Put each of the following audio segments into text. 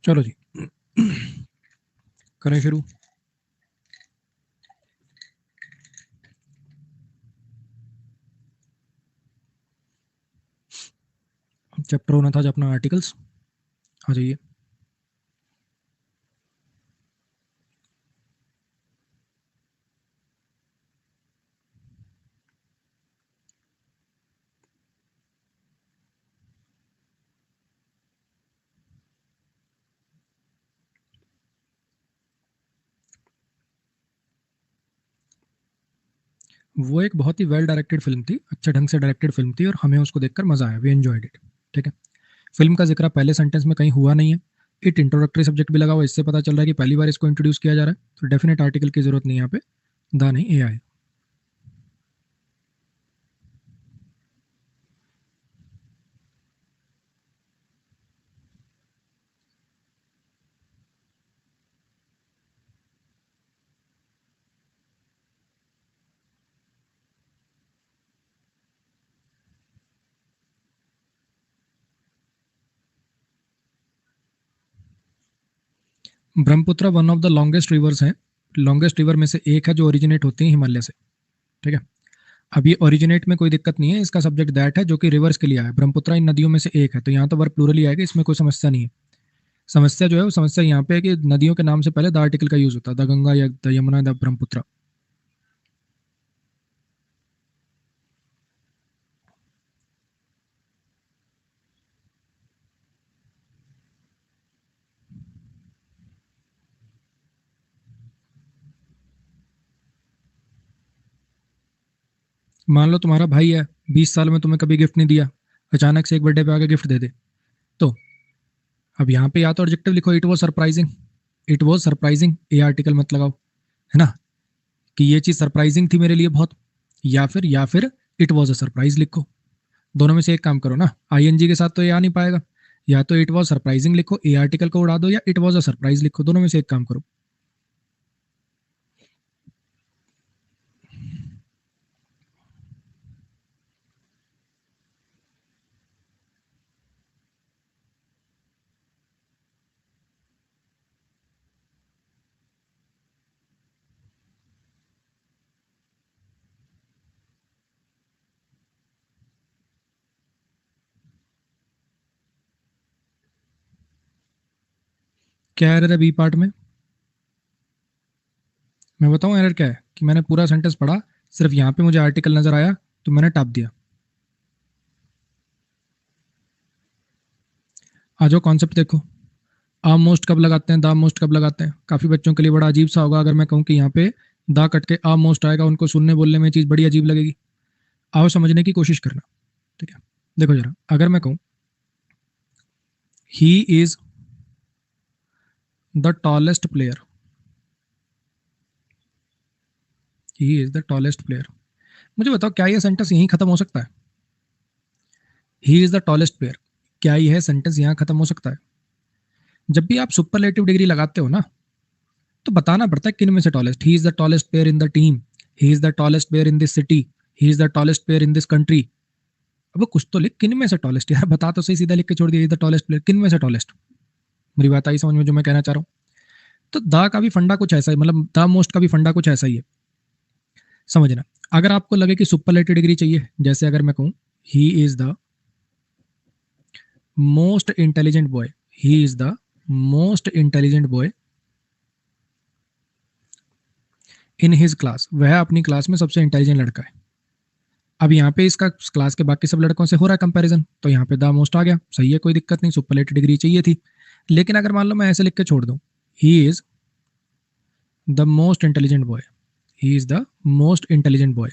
चलो जी करें शुरू। चैप्टर होना था जो अपना आर्टिकल्स। आ जाइए। वो एक बहुत ही वेल डायरेक्टेड फिल्म थी, अच्छे ढंग से डायरेक्टेड फिल्म थी और हमें उसको देखकर मजा आया, वी एंजॉयड इट। ठीक है। फिल्म का जिक्र पहले सेंटेंस में कहीं हुआ नहीं है। इट इंट्रोडक्टरी सब्जेक्ट भी लगा हुआ, इससे पता चल रहा है कि पहली बार इसको इंट्रोड्यूस किया जा रहा है, तो डेफिनेट आर्टिकल की जरूरत नहीं है यहाँ पे। द नहीं, ए आई। Brahmaputra one of the longest rivers है, लॉन्गेस्ट रिवर में से एक है जो ओरिजिनेट होती है हिमालय से। ठीक है। अब ये ओरिजिनेट में कोई दिक्कत नहीं है, इसका सब्जेक्ट दैट है जो कि रिवर्स के लिए आया है। ब्रह्मपुत्र इन नदियों में से एक है, तो यहाँ तो वर्ब प्लूरल ही आएगा, इसमें कोई समस्या नहीं है। समस्या जो है वो समस्या यहाँ पे है कि नदियों के नाम से पहले द आर्टिकल का यूज होता है, द गंगा या द यमुना द ब्रह्मपुत्र। मान लो तुम्हारा भाई है, 20 साल में तुम्हें कभी गिफ्ट नहीं दिया, अचानक से एक बर्थडे पे आके गिफ्ट दे दे, तो अब यहाँ पे या तो ऑब्जेक्टिव लिखो it was surprising, it was surprising, ये आर्टिकल मत लगाओ, है ना, कि ये चीज सरप्राइजिंग थी मेरे लिए बहुत, या फिर इट वॉज अ सरप्राइज लिखो। दोनों में से एक काम करो ना, आईएनजी के साथ तो ये आ नहीं पाएगा, या तो इट वॉज सरप्राइजिंग लिखो, ए आर्टिकल को उड़ा दो, या इट वॉज अ सरप्राइज लिखो, दोनों में से एक काम करो। क्या एरर है बी पार्ट में? मैं बताऊं एरर क्या है, कि मैंने पूरा सेंटेंस पढ़ा, सिर्फ यहाँ पे मुझे आर्टिकल नजर आया तो मैंने टाप दिया। आ जाओ कॉन्सेप्ट देखो। आ मोस्ट कब लगाते हैं, दा मोस्ट कब लगाते हैं? काफी बच्चों के लिए बड़ा अजीब सा होगा अगर मैं कहूँ कि यहाँ पे दा कट के आ मोस्ट आएगा, उनको सुनने बोलने में चीज बड़ी अजीब लगेगी। आओ समझने की कोशिश करना। ठीक है। देखो जरा, अगर मैं कहूँ he is the tallest player, he is the tallest player, मुझे बताओ क्या ये सेंटेंस यहीं खत्म हो सकता है? He is the tallest player, क्या ये सेंटेंस यहाँ खत्म हो सकता है? जब भी आप सुपरलेटिव डिग्री लगाते हो ना, तो बताना पड़ता है किन में से tallest. He is the tallest player in the team, he is the tallest player in this city, he is the tallest player in this country. अब कुछ तो लिख, किन में से टॉलेस्ट, यार बता तो सही, सीधा लिख के छोड़ दिया, इज द टॉलेस्ट प्लेयर, किन में से टॉलेस्ट? मेरी बात आई समझ में जो मैं कहना चाह रहा हूँ? तो द का भी फंडा कुछ ऐसा ही, मतलब द मोस्ट का भी फंडा कुछ ऐसा ही है, समझना। अगर आपको लगे कि सुपरलेटिव डिग्री चाहिए, जैसे अगर मैं कहूँ he is the most intelligent boy, he is the most intelligent boy in his class, वह अपनी क्लास में सबसे इंटेलिजेंट लड़का है। अब यहाँ पे इसका क्लास के बाकी सब लड़कों से हो रहा है कंपैरिजन, तो यहाँ पे द मोस्ट आ गया, सही है, कोई दिक्कत नहीं, सुपरलेटिव डिग्री चाहिए थी। लेकिन अगर मान लो मैं ऐसे लिख के छोड़ दूं, he is the most intelligent boy, he is the most intelligent boy.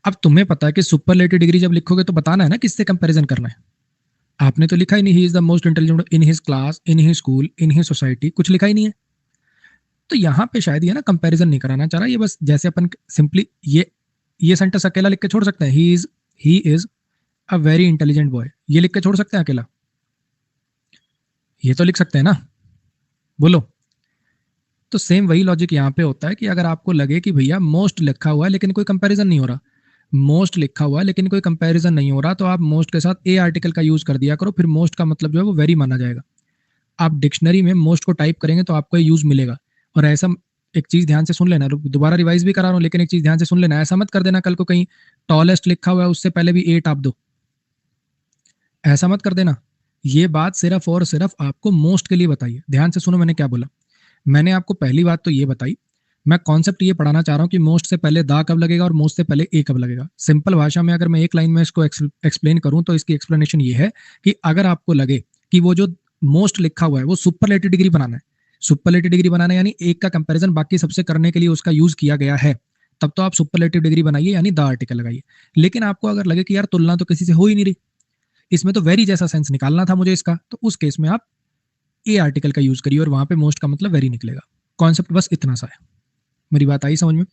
अब तुम्हें पता है कि सुपरलेटिव डिग्री जब लिखोगे तो बताना है ना किससे कंपैरिजन करना है। आपने तो लिखा ही नहीं he is the most intelligent in his class, in his school, in his society, कुछ लिखा ही नहीं है। तो यहाँ पे शायद ये ना कंपैरिजन नहीं कराना चाह रहा, ये बस जैसे अपन सिंपली ये सेंटेंस अकेला लिख के छोड़ सकते हैं, he is a very intelligent boy, ये लिख के छोड़ सकते हैं अकेला? ये तो लिख सकते हैं ना, बोलो। तो सेम वही लॉजिक यहाँ पे होता है कि अगर आपको लगे कि भैया मोस्ट लिखा हुआ है लेकिन कोई कंपैरिजन नहीं हो रहा, मोस्ट लिखा हुआ है लेकिन कोई कंपैरिजन नहीं हो रहा, तो आप मोस्ट के साथ ए आर्टिकल का यूज कर दिया करो, फिर मोस्ट का मतलब जो है वो वेरी माना जाएगा। आप डिक्शनरी में मोस्ट को टाइप करेंगे तो आपको यूज मिलेगा। और ऐसा एक चीज ध्यान से सुन लेना, दोबारा रिवाइज भी करा रहा हूँ, लेकिन एक चीज ध्यान से सुन लेना, ऐसा मत कर देना कल को कहीं टॉलेस्ट लिखा हुआ है उससे पहले भी ए टाप दो, ऐसा मत कर देना। ये बात सिर्फ और सिर्फ आपको मोस्ट के लिए बताइए। ध्यान से सुनो मैंने क्या बोला। मैंने आपको पहली बात तो ये बताई, मैं कॉन्सेप्ट ये पढ़ाना चाह रहा हूँ कि मोस्ट से पहले दा कब लगेगा और मोस्ट से पहले ए कब लगेगा। सिंपल भाषा में अगर मैं एक लाइन में इसको एक्सप्लेन करूँ तो इसकी एक्सप्लेनेशन ये है कि अगर आपको लगे कि वो जो मोस्ट लिखा हुआ है वो सुपरलेटिव डिग्री बनाना है, सुपरलेटिव डिग्री बनाना है यानी एक का कंपैरिजन बाकी सबसे करने के लिए उसका यूज किया गया है, तब तो आप सुपरलेटिव डिग्री बनाइए यानी द आर्टिकल लगाइए। लेकिन आपको अगर लगे कि यार तुलना तो किसी से हो ही नहीं रही, इसमें तो वेरी जैसा सेंस निकालना था मुझे इसका, तो उस केस में आप ए आर्टिकल का यूज करिए और वहां पे मोस्ट का मतलब वेरी निकलेगा। कॉन्सेप्ट बस इतना सा है। मेरी बात आई समझ में?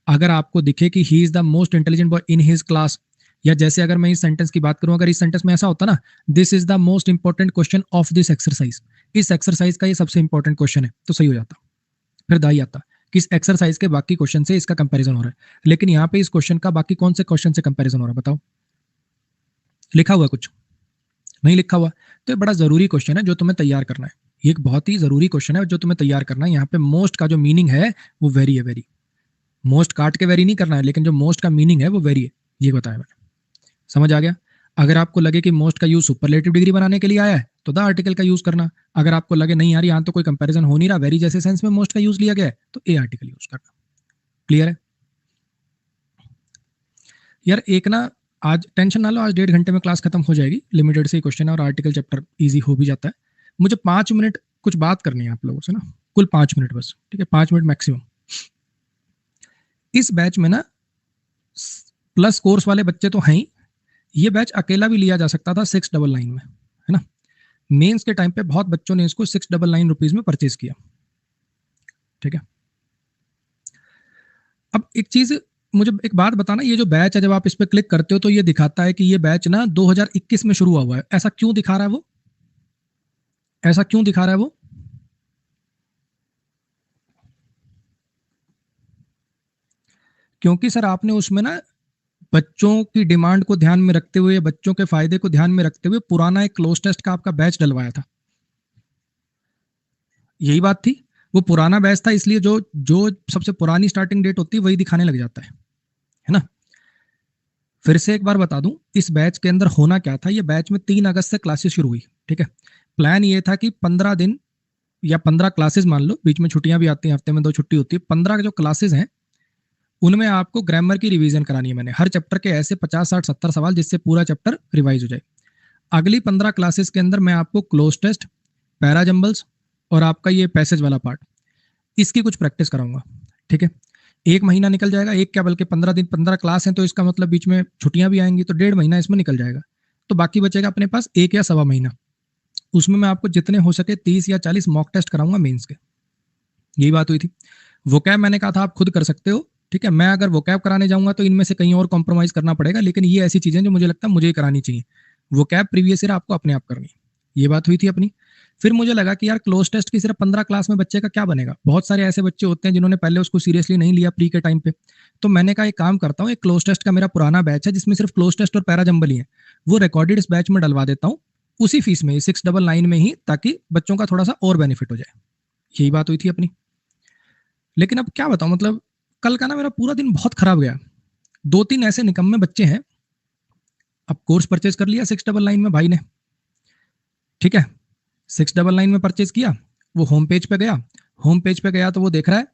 अगर आपको दिखे कि he is the most intelligent boy in his class, या जैसे अगर मैं इस सेंटेंस की बात करूं, अगर इस सेंटेंस में ऐसा होता ना, this is the most important question of this exercise, इस एक्सरसाइज का ये सबसे इंपॉर्टेंट क्वेश्चन है, तो सही हो जाता, फिर दाई आता कि इस एक्सरसाइज के बाकी क्वेश्चन से इसका कंपैरिजन हो रहा है। लेकिन यहाँ पे इस क्वेश्चन का बाकी कौन से क्वेश्चन से कंपैरिजन हो रहा है बताओ? लिखा हुआ कुछ नहीं लिखा हुआ, तो ये बड़ा जरूरी क्वेश्चन है जो तुम्हें तैयार करना है। ये एक बहुत ही जरूरी क्वेश्चन है जो तुम्हें तैयार करना है। यहाँ पे मोस्ट का जो मीनिंग है वो वेरी है, वेरी। मोस्ट काट के वेरी नहीं करना है, लेकिन जो मोस्ट का मीनिंग है वो वेरी है, ये बताया मैंने। समझ आ गया? अगर आपको लगे कि मोस्ट का यूज सुपरलेटिव डिग्री बनाने के लिए आया है तो द आर्टिकल का यूज करना। अगर आपको लगे नहीं यार यहाँ तो कोई कंपैरिजन हो नहीं रहा, वेरी जैसे सेंस में मोस्ट का यूज लिया गया है, तो ए आर्टिकल यूज करना। क्लियर है यार? एक ना, आज टेंशन ना लो, आज 1.5 घंटे में क्लास खत्म हो जाएगी, लिमिटेड से ही क्वेश्चन है और आर्टिकल चैप्टर इजी हो भी जाता है। मुझे 5 मिनट कुछ बात करनी है आप लोगों से ना, कुल 5 मिनट बस, ठीक है? 5 मिनट मैक्सिमम। इस बैच में ना प्लस कोर्स वाले बच्चे तो हैं ही, ये बैच अकेला भी लिया जा सकता था 699 में, है ना? मेंस के टाइम पे बहुत बच्चों ने इसको 699 रुपीज में परचेज किया, ठीक है? अब एक चीज मुझे एक बात बताना, ये जो बैच है जब आप इस पे क्लिक करते हो तो ये दिखाता है कि ये बैच ना 2021 में शुरू हुआ है। ऐसा क्यों दिखा रहा है वो? ऐसा क्यों दिखा रहा है वो? क्योंकि सर आपने उसमें ना बच्चों की डिमांड को ध्यान में रखते हुए, बच्चों के फायदे को ध्यान में रखते हुए पुराना एक क्लोज टेस्ट का आपका बैच डलवाया था। यही बात थी, वो पुराना बैच था, इसलिए जो जो सबसे पुरानी स्टार्टिंग डेट होती है वही दिखाने लग जाता है ना? फिर से एक बार बता दूं, इस बैच के अंदर होना क्या था। ये बैच में 3 अगस्त से क्लासेस शुरू हुई, ठीक है? प्लान ये था कि 15 दिन या 15 क्लासेस मान लो, बीच में छुट्टियां भी आती हैं, हफ्ते में 2 छुट्टी होती है, 15 जो क्लासेस हैं उनमें आपको ग्रामर की रिवीजन करानी है। मैंने हर चैप्टर के ऐसे 50 60 70 सवाल जिससे पूरा चैप्टर रिवाइज हो जाए। अगली 15 क्लासेस के अंदर मैं आपको क्लोज टेस्ट, पैराजम्बल्स और आपका ये पैसेज वाला पार्ट, इसकी कुछ प्रैक्टिस कराऊंगा, ठीक है? 1 महीना निकल जाएगा, एक क्या बल्कि 15 दिन, 15 क्लास है तो इसका मतलब बीच में छुट्टियां भी आएंगी, तो 1.5 महीना इसमें निकल जाएगा। तो बाकी बचेगा अपने पास 1 या 1.25 महीना, उसमें मैं आपको जितने हो सके 30 या 40 मॉक टेस्ट कराऊंगा मेंस के। यही बात हुई थी। वोकैब मैंने कहा था आप खुद कर सकते हो, ठीक है? मैं अगर वोकैब कराने जाऊंगा तो इनमें से कहीं और कॉम्प्रोमाइज करना पड़ेगा, लेकिन ये ऐसी चीजें जो मुझे लगता है मुझे ही करानी चाहिए। वोकैब प्रीवियस ईयर आपको अपने आप करनी, ये बात हुई थी अपनी। फिर मुझे लगा कि यार क्लोज टेस्ट की सिर्फ 15 क्लास में बच्चे का क्या बनेगा, बहुत सारे ऐसे बच्चे होते हैं जिन्होंने पहले उसको सीरियसली नहीं लिया प्री के टाइम पे। तो मैंने कहा एक काम करता हूँ, एक क्लोज टेस्ट का मेरा पुराना बैच है जिसमें सिर्फ क्लोज टेस्ट और पैराजम्बल ही है, वो रिकॉर्डेड इस बैच में डलवा देता हूँ उसी फीस में, 699 में ही, ताकि बच्चों का थोड़ा सा और बेनिफिट हो जाए। यही बात हुई थी अपनी। लेकिन अब क्या बताऊं, मतलब कल का ना मेरा पूरा दिन बहुत खराब गया। 2 3 ऐसे निकम्मे बच्चे हैं, अब कोर्स परचेज कर लिया 699 में भाई ने, ठीक है? 699 में परचेज किया, वो होम पेज पे गया, होम पेज पे गया तो वो देख रहा है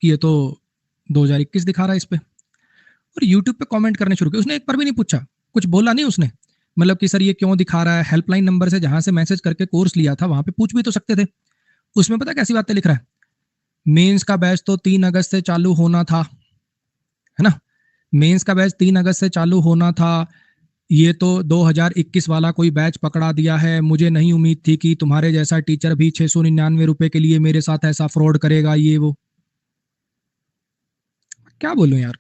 कि ये तो 2021 दिखा रहा है इस पे, और यूट्यूब पे कमेंट करने शुरू किए। उसने एक बार भी नहीं पूछा, कुछ बोला नहीं उसने, मतलब कि सर ये क्यों दिखा रहा है। हेल्पलाइन नंबर से जहां से मैसेज करके कोर्स लिया था वहां पे पूछ भी तो सकते थे। उसमें पता कैसी बातें लिख रहा है, मेंस का बैच तो 3 अगस्त से चालू होना था, है ना? मेंस का बैच 3 अगस्त से चालू होना था, ये तो 2021 वाला कोई बैच पकड़ा दिया है। मुझे नहीं उम्मीद थी कि तुम्हारे जैसा टीचर भी 699 रुपए के लिए मेरे साथ ऐसा फ्रॉड करेगा, ये वो। क्या बोलूं यार?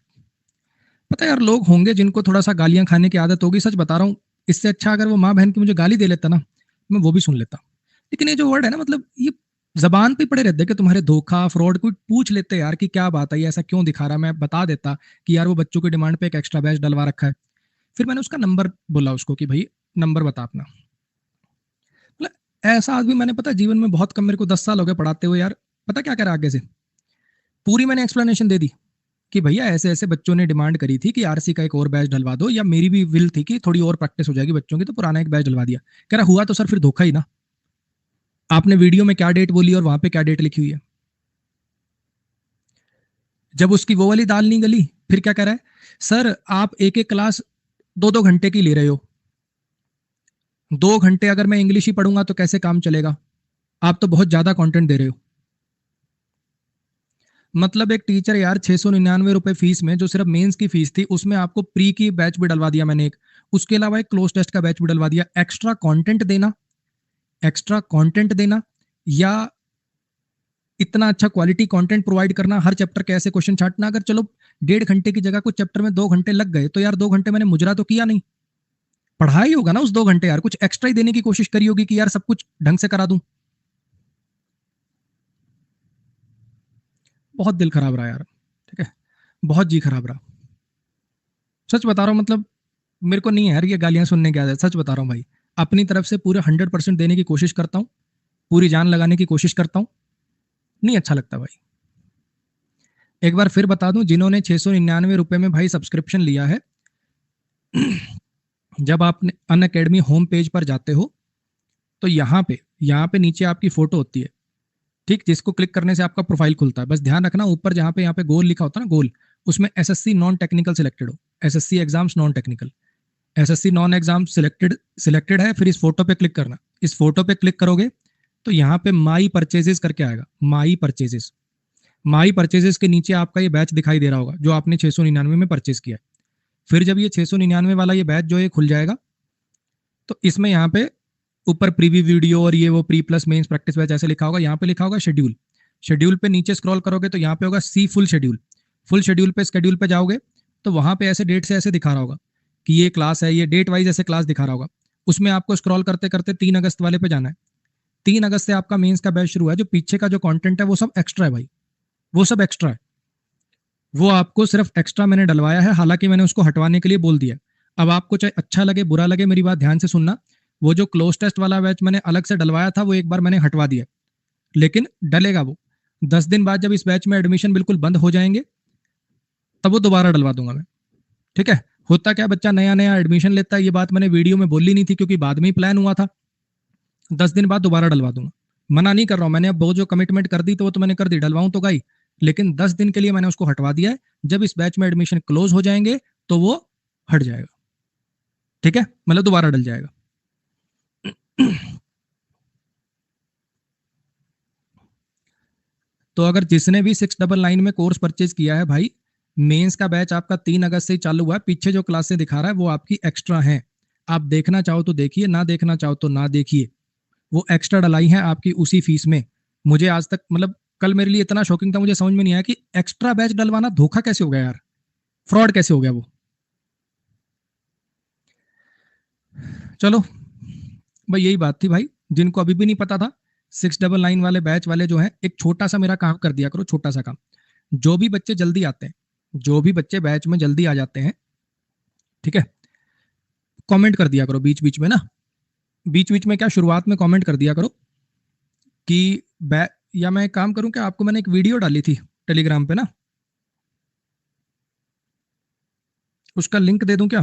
पता है यार, लोग होंगे जिनको थोड़ा सा गालियां खाने की आदत होगी, सच बता रहा हूँ। इससे अच्छा अगर वो माँ बहन की मुझे गाली दे लेता ना, मैं वो भी सुन लेता। लेकिन ये जो वर्ड है ना, मतलब ये जबान पे पड़े रहते कि तुम्हारे धोखा फ्रॉड कोई पूछ लेते यार कि क्या बात है, ये ऐसा क्यों दिखा रहा है, मैं बता देता कि यार वो बच्चों की डिमांड पे एक एक्स्ट्रा बैच डलवा रखा है। फिर मैंने उसका नंबर बोला उसको कि भाई नंबर बता अपना। मतलब ऐसा आदमी मैंने पता जीवन में बहुत कम, मेरे को 10 साल हो गए पढ़ाते हुए यार। पता क्या करा आगे से, पूरी मैंने एक्सप्लेनेशन दे दी कि भैया ऐसे ऐसे बच्चों ने डिमांड करी थी कि आरसी का एक और बैच डलवा दो, या मेरी भी विल थी कि थोड़ी और प्रैक्टिस हो जाएगी बच्चों की, तो पुराना एक बैच डलवा दिया। कह रहा हुआ तो सर फिर धोखा ही ना, आपने वीडियो में क्या डेट बोली और वहां पे क्या डेट लिखी हुई है। जब उसकी वो वाली दाल नहीं गली, फिर क्या कह रहा है, सर आप एक एक क्लास 2-2 घंटे की ले रहे हो, 2 घंटे अगर मैं इंग्लिश ही पढ़ूंगा तो कैसे काम चलेगा, आप तो बहुत ज्यादा कंटेंट दे रहे हो। मतलब एक टीचर यार 699 रुपए फीस में, जो सिर्फ मेंस की फीस थी, उसमें आपको प्री की बैच भी डलवा दिया मैंने एक, उसके अलावा एक क्लोज टेस्ट का बैच भी डलवा दिया। एक्स्ट्रा कंटेंट देना, एक्स्ट्रा कंटेंट देना, या इतना अच्छा क्वालिटी कंटेंट प्रोवाइड करना, हर चैप्टर के ऐसे क्वेश्चन छांटना। अगर चलो 1.5 घंटे की जगह कुछ चैप्टर में 2 घंटे लग गए, तो यार 2 घंटे मैंने मुजरा तो किया नहीं, पढ़ा ही होगा ना उस 2 घंटे, यार कुछ एक्स्ट्रा ही देने की कोशिश करी होगी कि यार सब कुछ ढंग से करा दूं। बहुत दिल खराब रहा यार, ठीक है, बहुत जी खराब रहा। सच बता रहा हूँ, मतलब मेरे को नहीं है यार ये गालियां सुनने की आदत, सच बता रहा हूँ भाई। अपनी तरफ से पूरे 100% देने की कोशिश करता हूँ, पूरी जान लगाने की कोशिश करता हूँ, नहीं अच्छा लगता भाई। एक बार फिर बता दूं, जिन्होंने 699 रुपए में भाई सब्सक्रिप्शन लिया है, जब आप अन अकेडमी होम पेज पर जाते हो, तो यहाँ पे नीचे आपकी फोटो होती है, ठीक, जिसको क्लिक करने से आपका प्रोफाइल खुलता है। बस ध्यान रखना ऊपर जहाँ पे गोल लिखा होता है ना, गोल, उसमें एसएससी नॉन टेक्निकल सिलेक्टेड हो, SSC exams non technical, SSC non exam selected selected है। फिर इस फोटो पे क्लिक करना, इस फोटो पे क्लिक करोगे तो यहाँ पे माई परचेजेस करके आएगा, माई परचेजेस। माई परचेजेस के नीचे आपका ये बैच दिखाई दे रहा होगा जो आपने 699 में परचेज किया है। फिर जब ये 699 वाला ये बैच जो है खुल जाएगा, तो इसमें यहाँ पे ऊपर प्रीव्यू वीडियो और ये वो pre plus mains practice batch ऐसे लिखा होगा, यहाँ पे लिखा होगा शेड्यूल। शेड्यूल पे नीचे स्क्रॉल करोगे तो यहाँ पे होगा सी फुल शेड्यूल। फुल शेड्यूल पे स्केड्यूल पे जाओगे तो वहां पे ऐसे डेट से ऐसे दिखा रहा होगा कि ये क्लास है, ये डेट वाइज ऐसे क्लास दिखा रहा होगा। उसमें आपको स्क्रॉल करते करते 3 अगस्त वाले पे जाना है। 3 अगस्त से आपका मेंस का बैच शुरू है। जो पीछे का जो कंटेंट है वो सब एक्स्ट्रा है भाई, वो सब एक्स्ट्रा है। वो आपको सिर्फ एक्स्ट्रा मैंने डलवाया है, हालांकि मैंने उसको हटवाने के लिए बोल दिया। अब आपको चाहे अच्छा लगे बुरा लगे, मेरी बात ध्यान से सुनना, वो जो क्लोज टेस्ट वाला बैच मैंने अलग से डलवाया था वो एक बार मैंने हटवा दिया, लेकिन डलेगा वो 10 दिन बाद। जब इस बैच में एडमिशन बिल्कुल बंद हो जाएंगे, तब वो दोबारा डलवा दूंगा मैं, ठीक है। होता क्या, बच्चा नया नया एडमिशन लेता है, ये बात मैंने वीडियो में बोली नहीं थी क्योंकि बाद में ही प्लान हुआ था। 10 दिन बाद दोबारा डलवा दूंगा, मना नहीं कर रहा हूं मैंने, अब वो जो कमिटमेंट कर दी तो वो तो मैंने कर दी, डलवाऊं तो गाई, लेकिन 10 दिन के लिए मैंने उसको हटवा दिया है। जब इस बैच में एडमिशन क्लोज हो जाएंगे तो वो हट जाएगा, ठीक है, मतलब दोबारा डल जाएगा। तो अगर जिसने भी 699 में कोर्स परचेज किया है भाई, मेंस का बैच आपका 3 अगस्त से ही चालू हुआ है। पीछे जो क्लासें दिखा रहा है वो आपकी एक्स्ट्रा हैं, आप देखना चाहो तो देखिए, ना देखना चाहो तो ना देखिए। वो एक्स्ट्रा डलाई है आपकी उसी फीस में। मुझे आज तक, मतलब कल मेरे लिए इतना शॉकिंग था, मुझे समझ में नहीं आया कि एक्स्ट्रा बैच डलवाना धोखा कैसे हो गया यार, फ्रॉड कैसे हो गया वो। चलो भाई, यही बात थी भाई, जिनको अभी भी नहीं पता था, 699 वाले बैच वाले जो है, एक छोटा सा मेरा काम कर दिया करो, छोटा सा काम। जो भी बच्चे जल्दी आते हैं, जो भी बच्चे बैच में जल्दी आ जाते हैं, ठीक है, कमेंट कर दिया करो बीच बीच में ना, बीच बीच में क्या, शुरुआत में कमेंट कर दिया करो कि बै या मैं एक काम करूं क्या, आपको मैंने एक वीडियो डाली थी टेलीग्राम पे ना, उसका लिंक दे दूं क्या,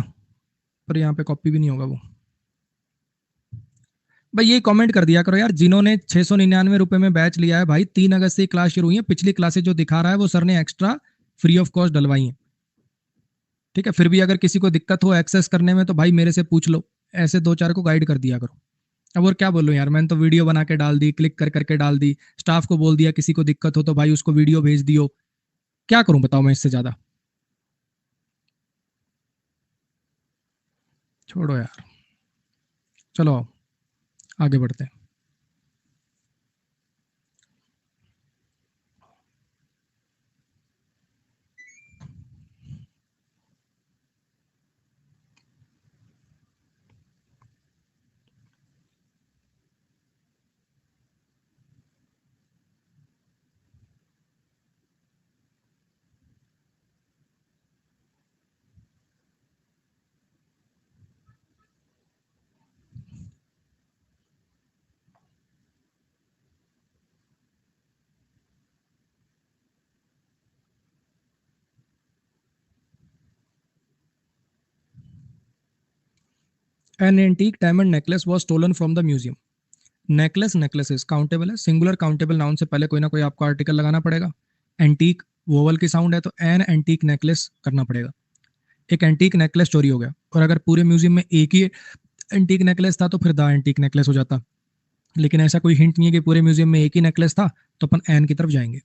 पर यहाँ पे कॉपी भी नहीं होगा वो। भाई ये कमेंट कर दिया करो यार, जिन्होंने 699 रुपए में बैच लिया है भाई, 3 अगस्त से क्लास शुरू हुई है, पिछली क्लासेज जो दिखा रहा है वो सर ने एक्स्ट्रा फ्री ऑफ कॉस्ट डलवाई है, ठीक है। फिर भी अगर किसी को दिक्कत हो एक्सेस करने में तो भाई मेरे से पूछ लो, ऐसे दो चार को गाइड कर दिया करो। अब और क्या बोलूं यार, मैंने तो वीडियो बना के डाल दी, क्लिक कर करके डाल दी, स्टाफ को बोल दिया किसी को दिक्कत हो तो भाई उसको वीडियो भेज दियो, क्या करूं बताओ मैं इससे ज्यादा। छोड़ो यार, चलो आओ, आगे बढ़ते हैं। An antique diamond necklace was stolen from the museum. Necklace necklaces countable है, सिंगुलर काउंटेबल नाउन से पहले कोई ना कोई आपको आर्टिकल लगाना पड़ेगा। एंटीक वोवल की साउंड है तो एन एंटीक नेकलेस करना पड़ेगा। एक एंटीक नेकलेस चोरी हो गया, और अगर पूरे म्यूजियम में एक ही एंटीक नेकलेस था तो फिर द एंटीक नेकलेस हो जाता, लेकिन ऐसा कोई हिंट नहीं है कि पूरे म्यूजियम में एक ही नेकलेस था, तो अपन एन की तरफ जाएंगे।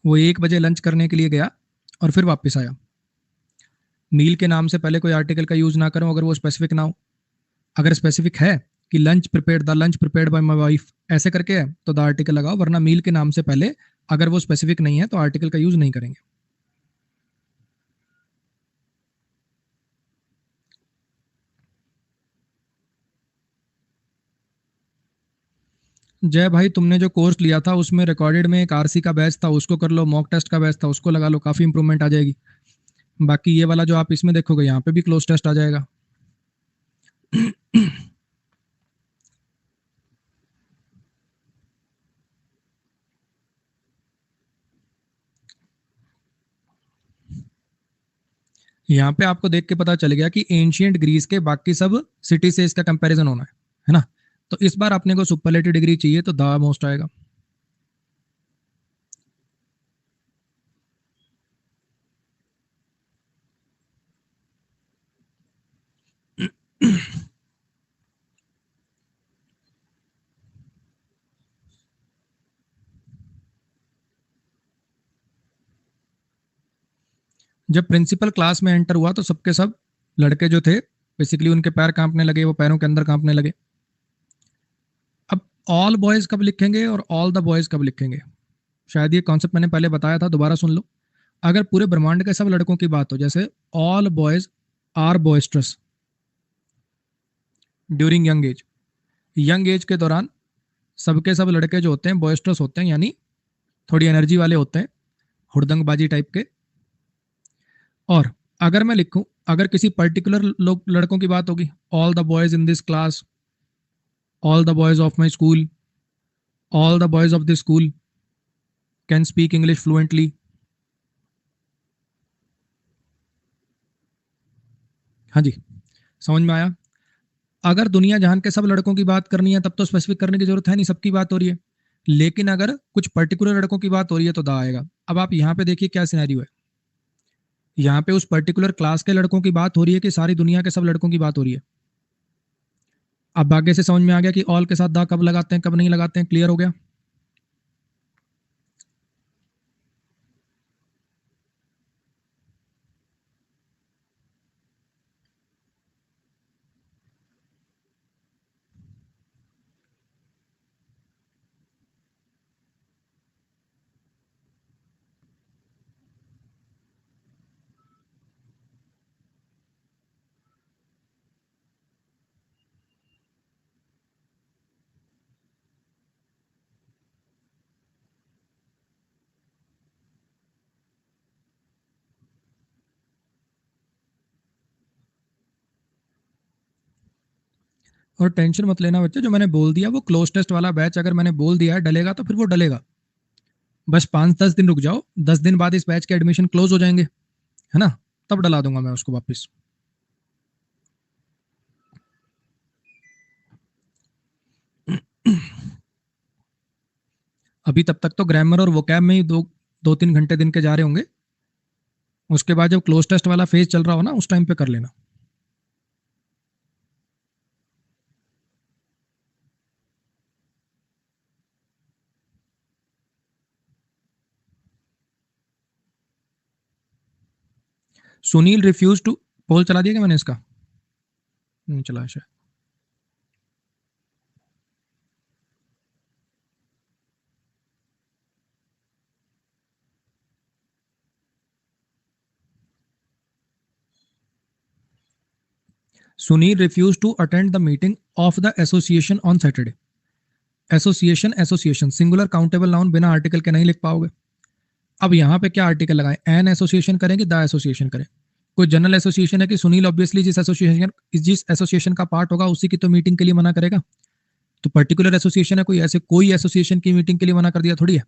वो 1 बजे लंच करने के लिए गया और फिर वापस आया। मील के नाम से पहले कोई आर्टिकल का यूज ना करो अगर वो स्पेसिफिक ना हो। अगर स्पेसिफिक है कि lunch prepared by my wife ऐसे करके है तो द आर्टिकल लगाओ, वरना मील के नाम से पहले अगर वो स्पेसिफिक नहीं है तो आर्टिकल का यूज नहीं करेंगे। जय भाई, तुमने जो कोर्स लिया था उसमें रिकॉर्डेड में एक आरसी का बैच था, उसको कर लो। मॉक टेस्ट का बैच था, उसको लगा लो, काफी इंप्रूवमेंट आ जाएगी। बाकी ये वाला जो आप इसमें देखोगे यहाँ पे भी क्लोज टेस्ट आ जाएगा। यहाँ पे आपको देख के पता चल गया कि एंशियंट ग्रीस के बाकी सब सिटी से इसका कंपैरिजन होना है ना। तो इस बार अपने को सुपरलेटिव डिग्री चाहिए तो द मोस्ट आएगा। जब प्रिंसिपल क्लास में एंटर हुआ तो सबके सब लड़के जो थे बेसिकली उनके पैर कांपने लगे, वो पैरों के अंदर कांपने लगे। अब ऑल बॉयज कब लिखेंगे और ऑल द बॉयज कब लिखेंगे, शायद ये कॉन्सेप्ट मैंने पहले बताया था, दोबारा सुन लो। अगर पूरे ब्रह्मांड के सब लड़कों की बात हो, जैसे all boys are boisterous during young age के दौरान सबके सब लड़के जो होते हैं बॉयस्ट्रस होते हैं, यानी थोड़ी एनर्जी वाले होते हैं, हुड़दंगबाजी टाइप के। और अगर मैं लिखूं, अगर किसी पर्टिकुलर लोग लड़कों की बात होगी, all the boys in this class, all the boys of my school, all the boys of this school can speak English fluently. हाँ जी, समझ में आया। अगर दुनिया जहान के सब लड़कों की बात करनी है तब तो स्पेसिफिक करने की जरूरत है नहीं, सबकी बात हो रही है। लेकिन अगर कुछ पर्टिकुलर लड़कों की बात हो रही है तो दा आएगा। अब आप यहाँ पे देखिए क्या सिनेरियो है, यहाँ पे उस पर्टिकुलर क्लास के लड़कों की बात हो रही है कि सारी दुनिया के सब लड़कों की बात हो रही है। अब आगे से समझ में आ गया कि ऑल के साथ दा कब लगाते हैं कब नहीं लगाते हैं, क्लियर हो गया। और टेंशन मत लेना बच्चे, जो मैंने बोल दिया वो क्लोज टेस्ट वाला बैच अगर मैंने बोल दिया है डलेगा तो फिर वो डलेगा। बस 5-10 दिन रुक जाओ, 10 दिन बाद इस बैच के एडमिशन क्लोज हो जाएंगे, है ना, तब डला दूंगा मैं उसको वापस। अभी तब तक तो ग्रामर और वोकैब में ही 2-3 घंटे दिन के जा रहे होंगे। उसके बाद जब क्लोज टेस्ट वाला फेज चल रहा हो ना, उस टाइम पे कर लेना। सुनील रिफ्यूज टू, पोल चला दिया क्या मैंने इसका, नहीं चला शायद। Sunil refuse to attend the meeting of the association on Saturday. Association association singular countable noun बिना आर्टिकल के नहीं लिख पाओगे। अब यहाँ पे क्या आर्टिकल लगाएं, एन एसोसिएशन करें कि द एसोसिएशन करें। कोई जनरल एसोसिएशन है कि सुनील ऑब्वियसली जिस एसोसिएशन का पार्ट होगा उसी की तो मीटिंग के लिए मना करेगा। तो पर्टिकुलर एसोसिएशन है कोई, ऐसे कोई एसोसिएशन की मीटिंग के लिए मना कर दिया थोड़ी है।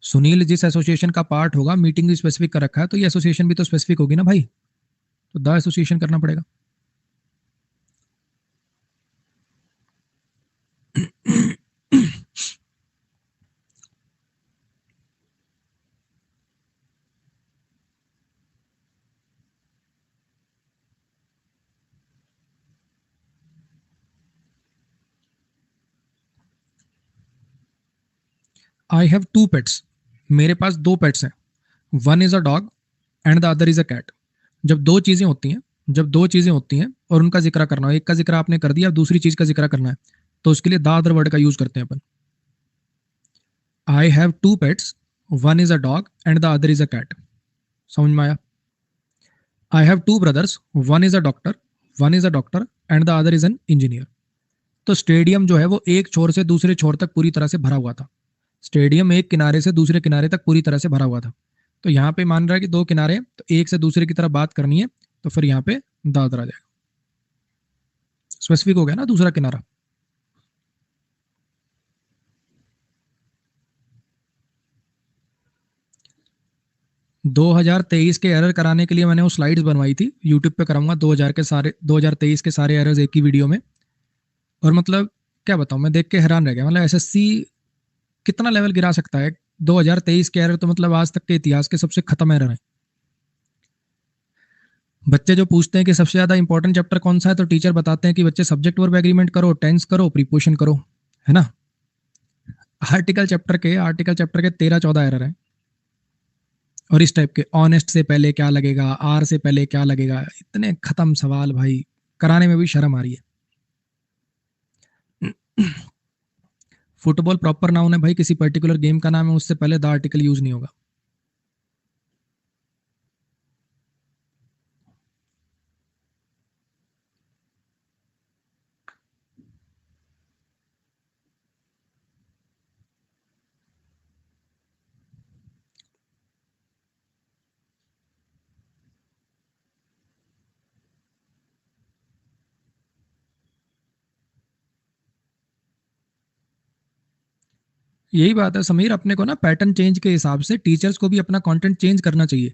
सुनील जिस एसोसिएशन का पार्ट होगा, मीटिंग भी स्पेसिफिक कर रखा है, तो ये एसोसिएशन भी तो स्पेसिफिक होगी ना भाई, तो द एसोसिएशन करना पड़ेगा। आई हैव 2 पेट्स, मेरे पास 2 पेट्स हैं। One is a dog and the other is a cat. जब दो चीजें होती हैं, जब दो चीजें होती हैं और उनका जिक्र करना हो, एक का जिक्र आपने कर दिया, दूसरी चीज का जिक्र करना है, तो उसके लिए द अदर वर्ड का यूज करते हैं अपन। I have 2 pets, one is a dog and the other is a cat. समझ में आया? I have 2 brothers, one is a doctor and the other is an engineer. तो स्टेडियम जो है वो एक छोर से दूसरे छोर तक पूरी तरह से भरा हुआ था। स्टेडियम एक किनारे से दूसरे किनारे तक पूरी तरह से भरा हुआ था। तो यहाँ पे मान रहा है कि 2 किनारे, तो एक से दूसरे की तरफ बात करनी है, तो फिर यहाँ पे दादर आ जाएगा। स्पेसिफिक हो गया ना दूसरा किनारा। दो हजार तेईस के एरर कराने के लिए मैंने वो स्लाइड्स बनवाई थी, यूट्यूब पे कराऊंगा 2023 के सारे एरर्स एक ही वीडियो में। और मतलब क्या बताऊं, मैं देख के हैरान रह गया। मतलब एसएससी कितना लेवल गिरा सकता है। 2023 के एरर तो मतलब आज तक के इतिहास के सबसे खत्म एरर है। बच्चे जो पूछते हैं कि सबसे ज्यादा इंपॉर्टेंट चैप्टर कौन सा है, तो टीचर बताते हैं कि बच्चे सब्जेक्ट वर्ब एग्रीमेंट करो, टेंस करो, प्रीपोजिशन करो, है ना। आर्टिकल चैप्टर के 13-14 एरर है। और इस टाइप के ऑनेस्ट से पहले क्या लगेगा, आर से पहले क्या लगेगा, इतने खत्म सवाल भाई, कराने में भी शर्म आ रही है। फुटबॉल प्रॉपर नाउन है भाई, किसी पर्टिकुलर गेम का नाम है, उससे पहले द आर्टिकल यूज नहीं होगा। यही बात है समीर, अपने को ना पैटर्न चेंज के हिसाब से टीचर्स को भी अपना कंटेंट चेंज करना चाहिए,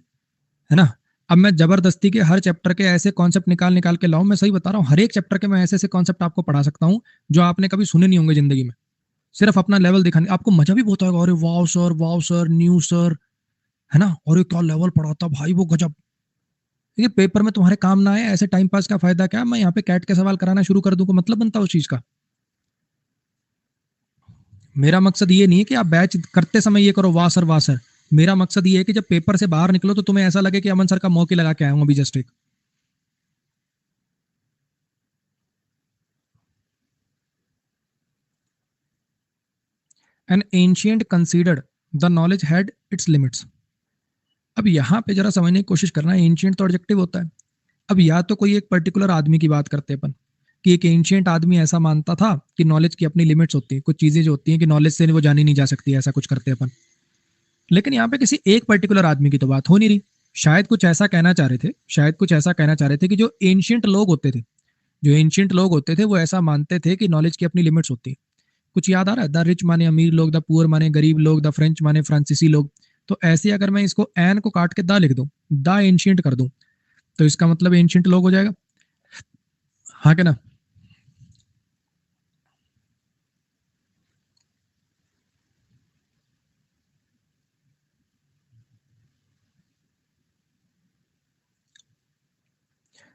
है ना। अब मैं जबरदस्ती के हर चैप्टर के ऐसे कॉन्सेप्ट निकाल निकाल के लाऊं, मैं सही बता रहा हूँ, हर एक चैप्टर के मैं ऐसे ऐसे कॉन्सेप्ट आपको पढ़ा सकता हूँ जो आपने कभी सुने नहीं होंगे जिंदगी में। सिर्फ अपना लेवल दिखाने, आपको मजा भी बहुत आएगा, अरे वाओ सर, न्यू सर, है ना, और ये क्या लेवल पढ़ाता भाई वो, गजब। ये पेपर में तुम्हारे काम ना आए, ऐसे टाइम पास का फायदा क्या, मैं यहाँ पे कैट के सवाल कराना शुरू कर दूं, को मतलब बनता उस चीज का। मेरा मकसद ये नहीं है कि आप बैच करते समय ये करो वाह सर वाह सर। मेरा मकसद ये है कि जब पेपर से बाहर निकलो तो तुम्हें ऐसा लगे कि अमन सर का मौके लगा के आया हूं अभी जस्ट एक। An ancient considered the knowledge had it's limits. अब यहाँ पे जरा समझने की कोशिश करना, एंशियंट तो ऑब्जेक्टिव होता है। अब या तो कोई एक पर्टिकुलर आदमी की बात करते हैं अपन, कि एक एंशियंट आदमी ऐसा मानता था कि नॉलेज की अपनी लिमिट्स होती हैं, कुछ चीजें जो होती हैं कि नॉलेज से वो जानी नहीं जा सकती, ऐसा कुछ करते हैं अपन। लेकिन यहाँ पे किसी एक पर्टिकुलर आदमी की तो बात हो नहीं रही। शायद कुछ ऐसा कहना चाह रहे थे, शायद कुछ ऐसा कहना चाह रहे थे कि जो एंशियंट लोग होते थे, जो एंशियंट लोग होते थे वो ऐसा मानते थे कि नॉलेज की अपनी लिमिट्स होती है। कुछ याद आ रहा है? द रिच माने अमीर लोग, द पुअर माने गरीब लोग, द फ्रेंच माने फ्रांसीसी लोग। तो ऐसे अगर मैं इसको एन को काट के द लिख दूं, द एंशियंट कर दूं, तो इसका मतलब एंशियंट लोग हो जाएगा, हाँ क्या ना।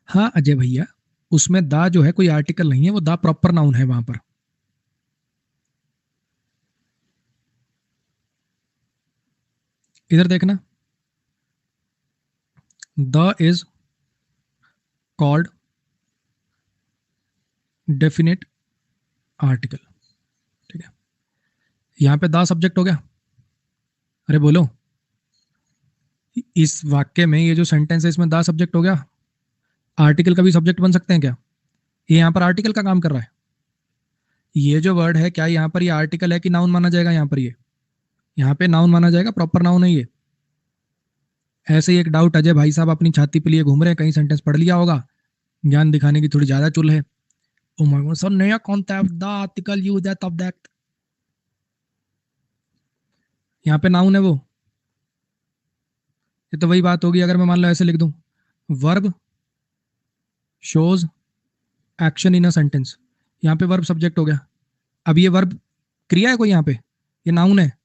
हाँ अजय भैया, उसमें दा जो है कोई आर्टिकल नहीं है, वो दा प्रॉपर नाउन है वहां पर। इधर देखना, the is called definite article. ठीक है, यहाँ पे दा सब्जेक्ट हो गया। अरे बोलो, इस वाक्य में ये जो सेंटेंस है इसमें दा सब्जेक्ट हो गया। आर्टिकल का भी सब्जेक्ट बन सकते हैं क्या? ये यहाँ पर आर्टिकल का काम कर रहा है। ये जो वर्ड है, क्या यहाँ पर ये आर्टिकल है कि नाउन माना जाएगा? यहाँ पर ये, यहाँ पे नाउन माना जाएगा, प्रॉपर नाउन है ये। ऐसे ही एक डाउट, अजय भाई साहब अपनी छाती पे लिए घूम रहे हैं, कहीं सेंटेंस पढ़ लिया होगा, ज्ञान दिखाने की थोड़ी ज्यादा चुल है। ओ माय गॉड सर, नया concept the article use that of that, यहाँ पे नाउन है वो। ये तो वही बात होगी अगर मैं मान लो ऐसे लिख दूं, verb shows action in a sentence, यहाँ पे वर्ब सब्जेक्ट हो गया। अब ये वर्ब क्रिया है कोई यहाँ पे, ये नाउन है।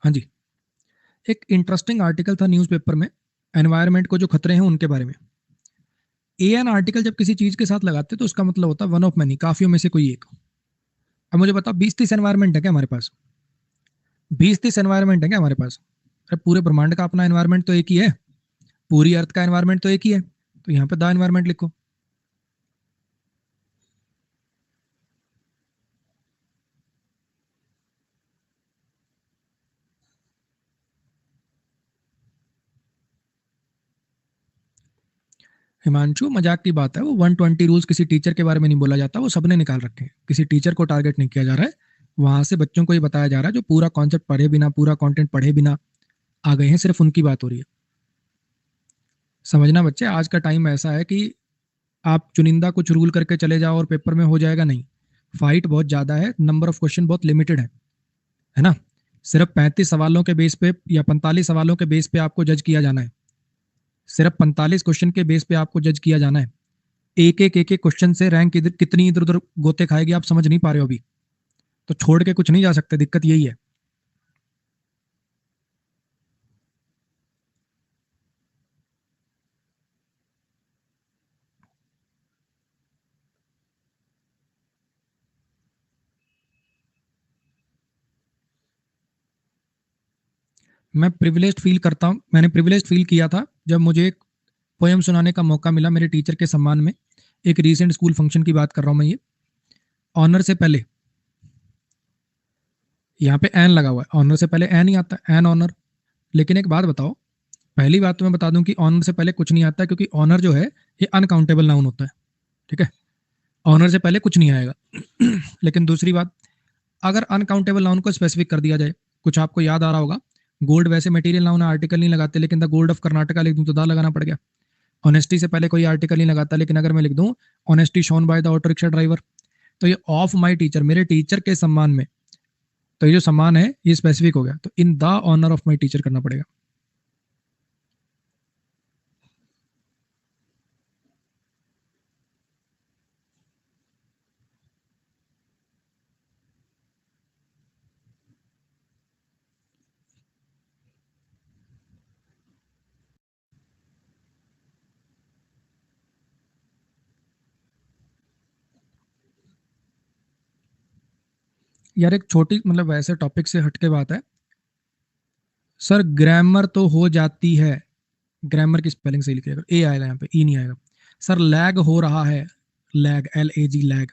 हाँ जी, एक इंटरेस्टिंग आर्टिकल था न्यूज़पेपर में, एनवायरनमेंट को जो खतरे हैं उनके बारे में। एन आर्टिकल जब किसी चीज के साथ लगाते तो उसका मतलब होता है वन ऑफ मैनी, काफियों में से कोई एक। अब मुझे बताओ 20-30 एनवायरनमेंट है क्या हमारे पास? 20-30 एनवायरनमेंट है क्या हमारे पास? अरे पूरे ब्रह्मांड का अपना एनवायरनमेंट तो एक ही है, पूरी अर्थ का एनवायरनमेंट तो एक ही है, तो यहाँ पे द एनवायरनमेंट लिखो। हिमांशु मजाक की बात है, वो 120 रूल्स किसी टीचर के बारे में नहीं बोला जाता, वो सबने निकाल रखे हैं, किसी टीचर को टारगेट नहीं किया जा रहा है। वहां से बच्चों को ये बताया जा रहा है जो पूरा कॉन्सेप्ट पढ़े बिना, पूरा कंटेंट पढ़े बिना आ गए हैं, सिर्फ उनकी बात हो रही है। समझना बच्चे, आज का टाइम ऐसा है कि आप चुनिंदा कुछ रूल करके चले जाओ और पेपर में हो जाएगा, नहीं। फाइट बहुत ज्यादा है, नंबर ऑफ क्वेश्चन बहुत लिमिटेड है ना। सिर्फ 35 सवालों के बेस पे या 45 सवालों के बेस पे आपको जज किया जाना है, सिर्फ 45 क्वेश्चन के बेस पे आपको जज किया जाना है। एक एक क्वेश्चन से रैंक इधर कितनी इधर उधर गोते खाएगी आप समझ नहीं पा रहे हो अभी, तो छोड़ के कुछ नहीं जा सकते, दिक्कत यही है। मैं प्रिविलेज्ड फील करता हूँ, मैंने प्रिविलेज्ड फील किया था जब मुझे एक पोयम सुनाने का मौका मिला मेरे टीचर के सम्मान में। एक रीसेंट स्कूल फंक्शन की बात कर रहा हूँ मैं ये। ऑनर से पहले, यहाँ पे एन लगा हुआ है, ऑनर से पहले एन ही आता है, एन ऑनर। लेकिन एक बात बताओ, पहली बात तो मैं बता दूं कि ऑनर से पहले कुछ नहीं आता, क्योंकि ऑनर जो है ये अनकाउंटेबल नाउन होता है, ठीक है। ऑनर से पहले कुछ नहीं आएगा। लेकिन दूसरी बात, अगर अनकाउंटेबल नाउन को स्पेसिफिक कर दिया जाए, कुछ आपको याद आ रहा होगा, गोल्ड वैसे मटेरियल नाउन आर्टिकल नहीं लगाते, लेकिन द गोल्ड ऑफ कर्नाटका लिख दूं तो दा लगाना पड़ गया। ऑनेस्टी से पहले कोई आर्टिकल नहीं लगाता, लेकिन अगर मैं लिख दूं honesty shown by the auto rickshaw driver, तो ये ऑफ माई टीचर, मेरे टीचर के सम्मान में, तो ये जो सम्मान है ये स्पेसिफिक हो गया, तो in the honour of my teacher करना पड़ेगा। यार एक छोटी मतलब वैसे टॉपिक से हटके बात है, सर ग्रामर तो हो जाती है, ग्रामर की स्पेलिंग सही लिखिएगा, ए आएगा यहाँ पे, ई नहीं आएगा। सर लैग हो रहा है, लैग LAG लैग।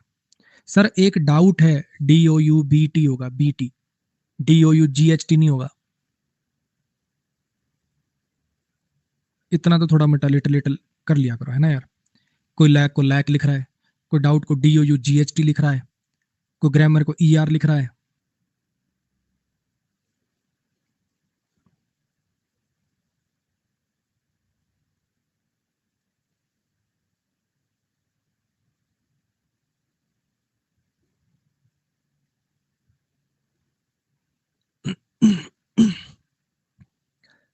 सर एक डाउट है, DOUBT होगा, BT, DOUGHT नहीं होगा। इतना तो थोड़ा मिटा लिटिल लिटिल कर लिया करो, है ना यार। कोई लैग को लैग लिख रहा है, कोई डाउट को DOUGHT लिख रहा है, कोई ग्रामर को ER लिख रहा है।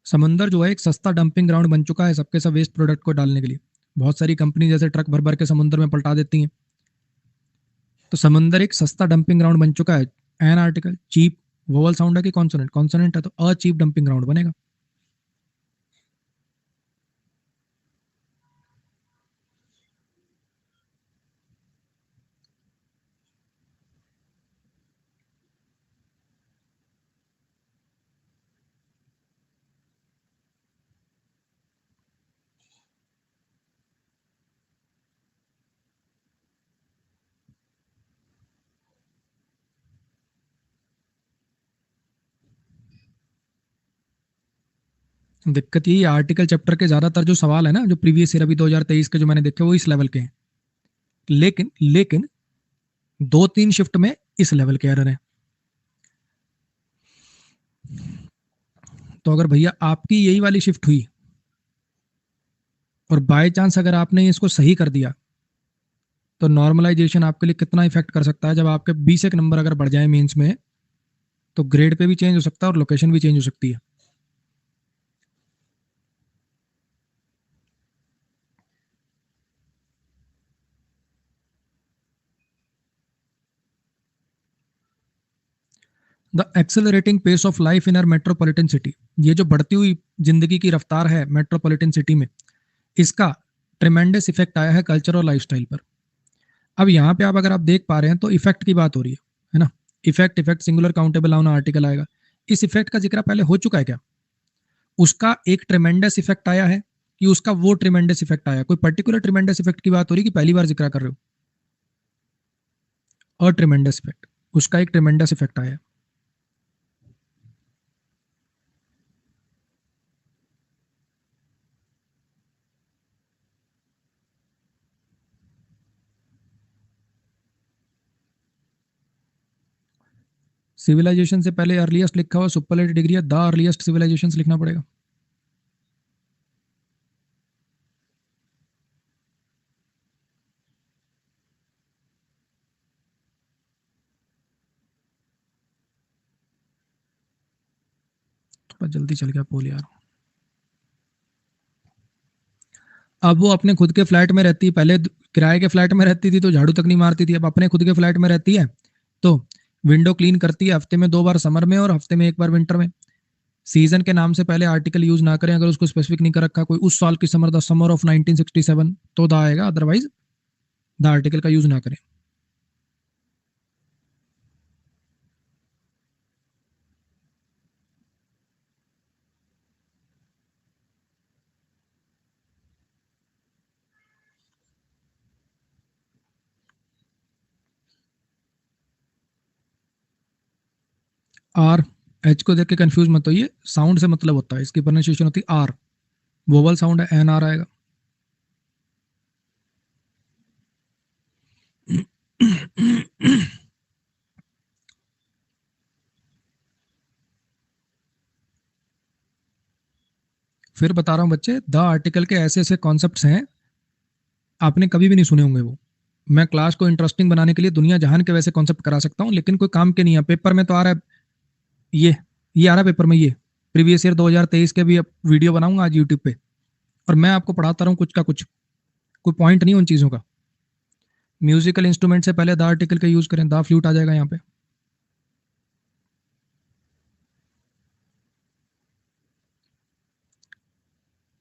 समुंदर जो है एक सस्ता डंपिंग ग्राउंड बन चुका है सबके सब वेस्ट प्रोडक्ट को डालने के लिए। बहुत सारी कंपनी जैसे ट्रक भर भर के समुद्र में पलटा देती हैं, तो समुंदर एक सस्ता डंपिंग ग्राउंड बन चुका है। एन आर्टिकल चीप वोवल साउंड है कि कॉन्सोनेंट? कॉन्सोनेंट है तो अ चीप डंपिंग ग्राउंड बनेगा। दिक्कत यही आर्टिकल चैप्टर के ज्यादातर जो सवाल है ना, जो प्रीवियस ईयर अभी 2023 के जो मैंने देखे, वो इस लेवल के हैं। लेकिन लेकिन 2-3 शिफ्ट में इस लेवल के एरर है। तो अगर भैया आपकी यही वाली शिफ्ट हुई और बाय चांस अगर आपने इसको सही कर दिया, तो नॉर्मलाइजेशन आपके लिए कितना इफेक्ट कर सकता है? जब आपके 20 एक नंबर अगर बढ़ जाए मेंस में, तो ग्रेड पे भी चेंज हो सकता है और लोकेशन भी चेंज हो सकती है। The accelerating pace of life in our metropolitan city, ये जो बढ़ती हुई जिंदगी की रफ्तार है मेट्रोपॉलिटन सिटी में, इसका ट्रिमेंडस इफेक्ट आया है कल्चर और लाइफस्टाइल पर। अब यहाँ पे आप अगर आप देख पा रहे हैं तो इफेक्ट की बात हो रही है ना? Effect effect singular countable noun article आएगा। इस इफेक्ट का जिक्र पहले हो चुका है क्या? उसका एक ट्रिमेंडस इफेक्ट आया है कि उसका वो ट्रिमेंडस इफेक्ट आया? कोई पर्टिकुलर ट्रिमेंडस इफेक्ट की बात हो रही है कि पहली बार जिक्र कर रहे हो? और ट्रिमेंडस इफेक्ट, उसका एक ट्रिमेंडस इफेक्ट आया है। सिविलाइजेशन से पहले अर्लीस्ट लिखा हुआ सुपरलेटिव डिग्री है, द अर्लीस्ट सिविलाइजेशन लिखना पड़ेगा। थोड़ा जल्दी चल गया पोल यार। अब वो अपने खुद के फ्लैट में रहती है, पहले किराए के फ्लैट में रहती थी तो झाड़ू तक नहीं मारती थी, अब अपने खुद के फ्लैट में रहती है तो विंडो क्लीन करती है हफ्ते में 2 बार समर में और हफ्ते में 1 बार विंटर में। सीजन के नाम से पहले आर्टिकल यूज ना करें, अगर उसको स्पेसिफिक नहीं कर रखा कोई उस साल की समर, द समर ऑफ 1967, तो द आएगा, अदरवाइज द आर्टिकल का यूज ना करें। आर, एच को देख के कंफ्यूज मत होइए, साउंड से मतलब होता है, इसकी प्रोनाउंसिएशन होती है आर। वोवल साउंड है, एन आर आएगा। फिर बता रहा हूँ बच्चे, द आर्टिकल के ऐसे ऐसे कॉन्सेप्ट्स हैं आपने कभी भी नहीं सुने होंगे वो। मैं क्लास को इंटरेस्टिंग बनाने के लिए दुनिया जहान के वैसे कॉन्सेप्ट करा सकता हूँ, लेकिन कोई काम के नहीं है। पेपर में तो आ रहा है ये ये आ रहा है पेपर में, ये प्रीवियस ईयर 2023 के भी वीडियो बनाऊंगा आज यूट्यूब पे, और मैं आपको पढ़ाता रहूँ कुछ का कुछ, कोई पॉइंट नहीं उन चीज़ों का। म्यूजिकल इंस्ट्रूमेंट से पहले द आर्टिकल का यूज करें, द फ्लूट आ जाएगा यहाँ पे।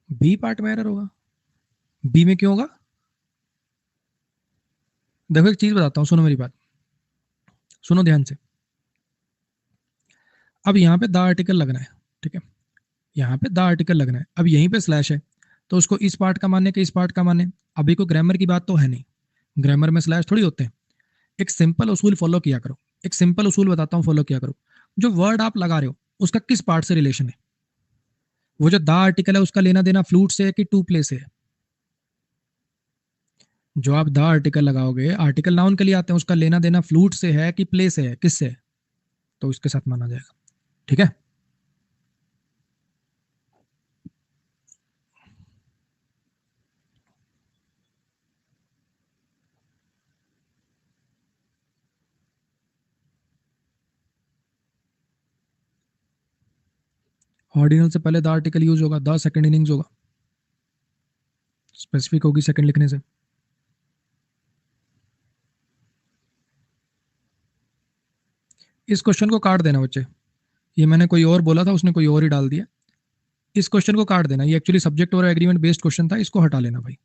बी पार्ट में एरर होगा? बी में क्यों होगा? देखो एक चीज बताता हूँ, सुनो मेरी बात, सुनो ध्यान से। अब यहाँ पे द आर्टिकल लगना है, ठीक है? यहाँ पे द आर्टिकल लगना है, अब यहीं पे स्लैश है, तो उसको इस पार्ट का माने कि इस पार्ट का माने? अभी कोई ग्रामर की बात तो है नहीं, ग्रामर में स्लैश थोड़ी होते हैं। एक सिंपल उसूल फॉलो किया करो, एक सिंपल उसूल बताता हूँ, फॉलो किया करो। जो वर्ड आप लगा रहे हो उसका किस पार्ट से रिलेशन है? वो जो द आर्टिकल है उसका लेना देना फ्लूट से है कि टू प्ले से है? जो आप द आर्टिकल लगाओगे, आर्टिकल नाउन के लिए आते हैं, उसका लेना देना फ्लूट से है कि प्ले से है, किससे है? तो इसके साथ माना जाएगा, ठीक है? ऑर्डिनल से पहले द आर्टिकल यूज होगा, द सेकंड इनिंग्स होगा, स्पेसिफिक होगी सेकंड लिखने से। इस क्वेश्चन को काट देना बच्चे, ये मैंने कोई और बोला था, उसने कोई और ही डाल दिया। इस क्वेश्चन को काट देना, ये एक्चुअली सब्जेक्ट और एग्रीमेंट बेस्ड क्वेश्चन था, इसको हटा लेना भाई।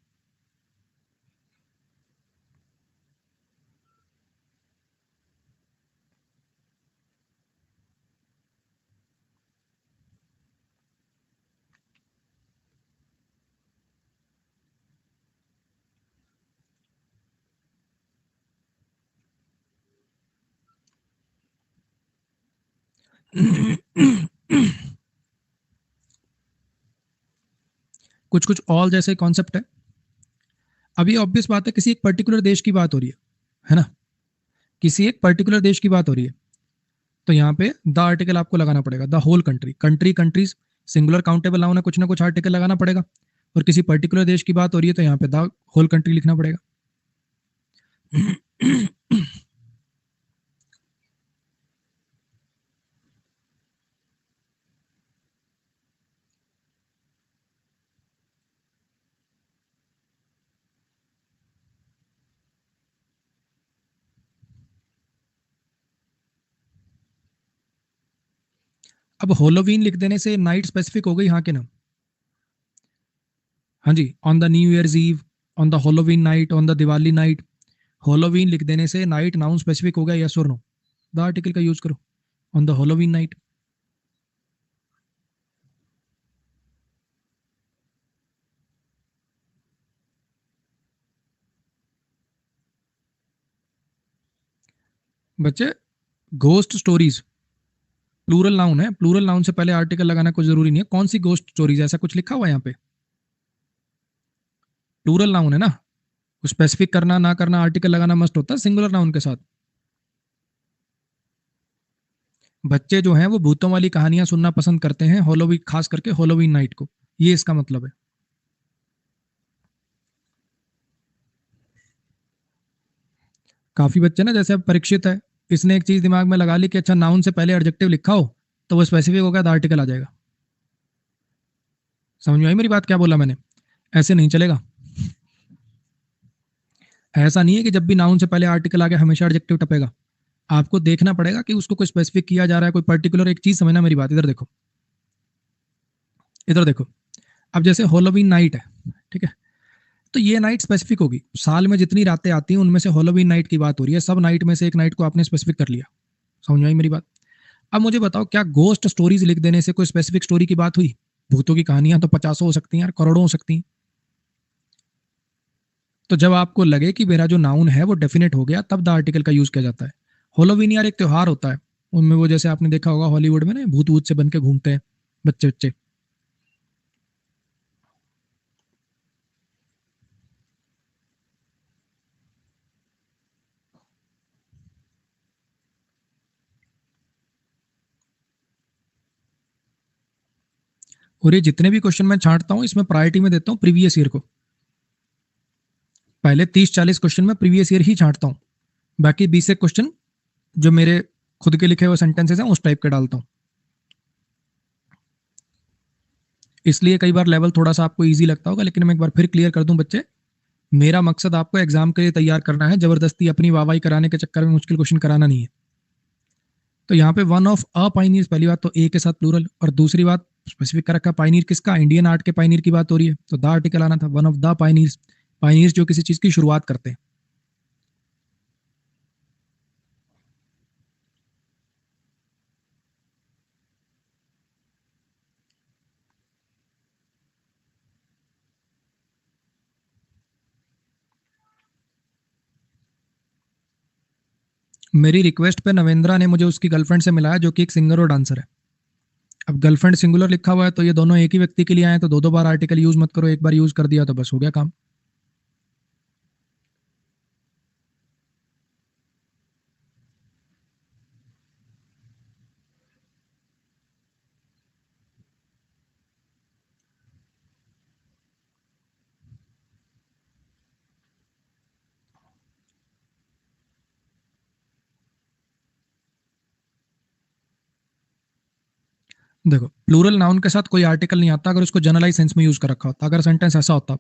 कुछ कुछ ऑल जैसे कॉन्सेप्ट है। अभी ऑब्वियस बात है, किसी एक पर्टिकुलर देश की बात हो रही है ना, किसी एक पर्टिकुलर देश की बात हो रही है, तो यहाँ पे द आर्टिकल आपको लगाना पड़ेगा। The whole country, country countries, singular countable noun है, कुछ ना कुछ आर्टिकल लगाना पड़ेगा। और किसी पर्टिकुलर देश की बात हो रही है तो यहाँ पे द होल कंट्री लिखना पड़ेगा। अब होलोवीन लिख देने से नाइट स्पेसिफिक हो गई, हाँ के ना? हाँ जी, on the New Year's Eve, on the Halloween night, on the Diwali night. Halloween लिख देने से नाइट नाउन स्पेसिफिक हो गया, यस और नो? द आर्टिकल का यूज करो, ऑन द होलोवीन नाइट। बच्चे, घोस्ट स्टोरीज प्लूरल नाउन है, प्लूरल नाउन से पहले आर्टिकल लगाना कोई जरूरी नहीं है। कौन सी घोस्ट स्टोरीज, ऐसा कुछ लिखा हुआ है यहाँ पे? प्लूरल नाउन है ना, स्पेसिफिक करना ना करना आर्टिकल लगाना मस्ट होता है सिंगुलर नाउन के साथ। बच्चे जो हैं वो भूतों वाली कहानियां सुनना पसंद करते हैं, हॉलोवीन, खास करके हॉलोवीन नाइट को, ये इसका मतलब है। काफी बच्चे ना, जैसे अब परीक्षित है, इसने एक चीज दिमाग में लगा ली कि अच्छा नाउन से पहले एडजेक्टिव लिखा हो तो वो स्पेसिफिक होगा तो आर्टिकल आ जाएगा। समझ में आई मेरी बात, क्या बोला मैंने? ऐसे नहीं चलेगा। ऐसा नहीं है कि जब भी नाउन से पहले आर्टिकल आ गया हमेशा एडजेक्टिव टपेगा। आपको देखना पड़ेगा कि उसको कोई स्पेसिफिक किया जा रहा है, कोई पर्टिकुलर एक चीज। समझना मेरी बात, इधर देखो, इधर देखो। अब जैसे होलोवीन नाइट है, ठीक है, तो ये नाइट स्पेसिफिक होगी। साल में जितनी रातें आती हैं उनमें से होलोवीन नाइट की बात हो रही है, सब नाइट में से एक नाइट को आपने स्पेसिफिक कर लिया। समझ में आई मेरी बात? अब मुझे बताओ, क्या गोस्ट स्टोरीज लिख देने से कोई स्पेसिफिक स्टोरी की बात हुई? भूतों की कहानियां तो पचासों हो सकती हैं यार, करोड़ों हो सकती हैं। तो जब आपको लगे कि मेरा जो नाउन है वो डेफिनेट हो गया, तब द आर्टिकल का यूज किया जाता है। होलोवीन यार एक त्योहार होता है, उनमें वो जैसे आपने देखा होगा हॉलीवुड में ना, भूत भूत से बन के घूमते हैं बच्चे बच्चे। और ये जितने भी क्वेश्चन मैं छांटता हूँ इसमें प्रायोरिटी में देता हूँ प्रीवियस ईयर को। पहले 30-40 क्वेश्चन में प्रीवियस ईयर ही छांटता हूँ, बाकी 20 एक क्वेश्चन जो मेरे खुद के लिखे हुए सेंटेंसेस हैं उस टाइप के डालता हूँ। इसलिए कई बार लेवल थोड़ा सा आपको इजी लगता होगा, लेकिन मैं एक बार फिर क्लियर कर दूं बच्चे, मेरा मकसद आपको एग्जाम के लिए तैयार करना है, जबरदस्ती अपनी वाहवाही कराने के चक्कर में मुश्किल क्वेश्चन कराना नहीं है। तो यहाँ पे वन ऑफ अ पाइनियर्स, पहली बात तो ए के साथ प्लूरल, और दूसरी बात स्पेसिफिक कर रखा पाइनियर किसका, इंडियन आर्ट के पाइनियर की बात हो रही है, तो द आर्टिकल आना था, one of the Pioneers. Pioneers जो किसी चीज की शुरुआत करते हैं। मेरी रिक्वेस्ट पे नवेंद्रा ने मुझे उसकी गर्लफ्रेंड से मिलाया, जो कि एक सिंगर और डांसर है। अब गर्लफ्रेंड सिंगुलर लिखा हुआ है तो ये दोनों एक ही व्यक्ति के लिए आए, तो दो दो बार आर्टिकल यूज मत करो, एक बार यूज कर दिया तो बस हो गया काम। देखो, प्लूरल नाउन के साथ कोई आर्टिकल नहीं आता अगर उसको जनरलाइज सेंस में यूज कर रखा होता। अगर सेंटेंस ऐसा होता,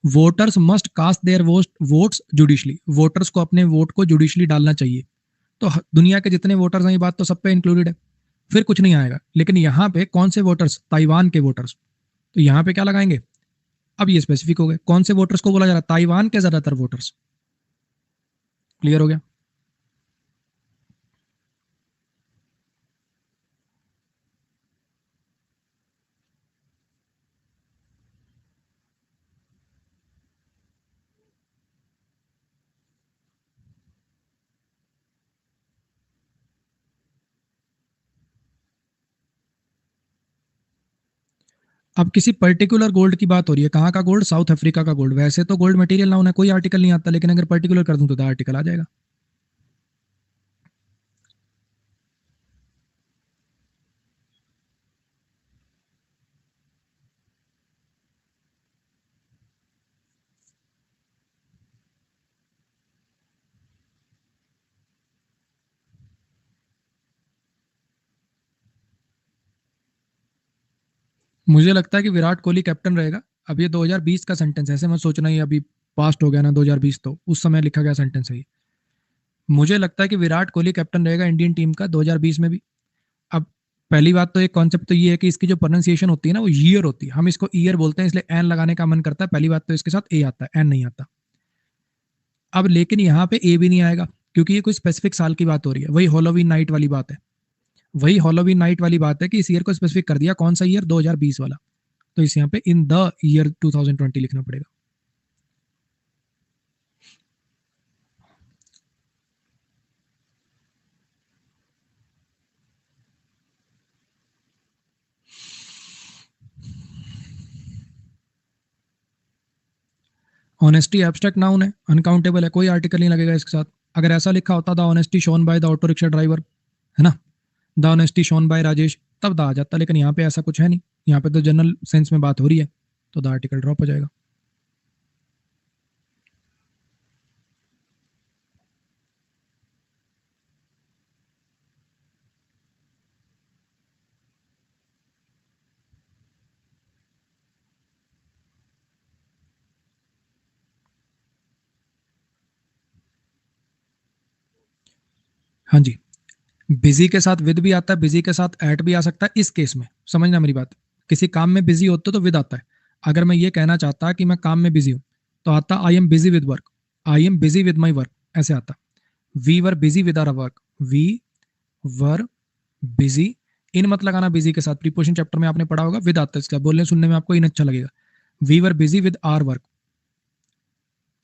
voters must cast their votes judicially, voters को अपने वोट को जुडिशली डालना चाहिए, तो दुनिया के जितने वोटर्स हैं ये बात तो सब पे इंक्लूडेड है। फिर कुछ नहीं आएगा। लेकिन यहाँ पे कौन से वोटर्स, ताइवान के वोटर्स, तो यहाँ पे क्या लगाएंगे, अब ये स्पेसिफिक हो गए कौन से वोटर्स को बोला जा रहा है, ताइवान के ज्यादातर वोटर्स। क्लियर हो गया। अब किसी पर्टिकुलर गोल्ड की बात हो रही है, कहाँ का गोल्ड, साउथ अफ्रीका का गोल्ड। वैसे तो गोल्ड मटेरियल नाउन है, कोई आर्टिकल नहीं आता, लेकिन अगर पर्टिकुलर कर दूं तो आर्टिकल आ जाएगा। मुझे लगता है कि विराट कोहली कैप्टन रहेगा। अब ये 2020 का सेंटेंस, ऐसे मत सोचना ये अभी पास्ट हो गया ना 2020, तो उस समय लिखा गया सेंटेंस है ये। मुझे लगता है कि विराट कोहली कैप्टन रहेगा इंडियन टीम का 2020 में भी। अब पहली बात तो एक कॉन्सेप्ट तो ये है कि इसकी जो प्रोनाउंसिएशन होती है ना वो ईयर होती है, हम इसको ईयर बोलते हैं, इसलिए एन लगाने का मन करता है। पहली बात तो इसके साथ ए आता है, एन नहीं आता। अब लेकिन यहाँ पे ए भी नहीं आएगा, क्योंकि ये कोई स्पेसिफिक साल की बात हो रही है। वही हॉलोवीन नाइट वाली बात है, वही हॉलोवीन नाइट वाली बात है कि इस ईयर को स्पेसिफिक कर दिया, कौन सा ईयर, 2020 वाला। तो इस यहाँ पे इन द ईयर 2020 लिखना पड़ेगा। ऑनेस्टी एब्स्ट्रैक्ट नाउन है, अनकाउंटेबल है, कोई आर्टिकल नहीं लगेगा इसके साथ। अगर ऐसा लिखा होता the honesty shown by the auto rickshaw driver, है ना, the honesty shown by Rajesh, तब द आ जाता। लेकिन यहाँ पे ऐसा कुछ है नहीं, यहाँ पे तो जनरल सेंस में बात हो रही है, तो द आर्टिकल ड्रॉप हो जाएगा। हाँ जी, बिजी के साथ विद भी आता है, बिजी के साथ एट भी आ सकता है। इस केस में समझना मेरी बात, किसी काम में बिजी होते तो विद आता है। अगर मैं ये कहना चाहता कि मैं काम में बिजी हूं, तो आता I am busy with work, I am busy with my work, ऐसे आता। We were busy with our work, we were busy. In मत लगाना बिजी के साथ, प्रीपोजिशन चैप्टर में आपने पढ़ा होगा, विद आता है इसका, बोलने सुनने में आपको इन अच्छा लगेगा। We were busy with our work,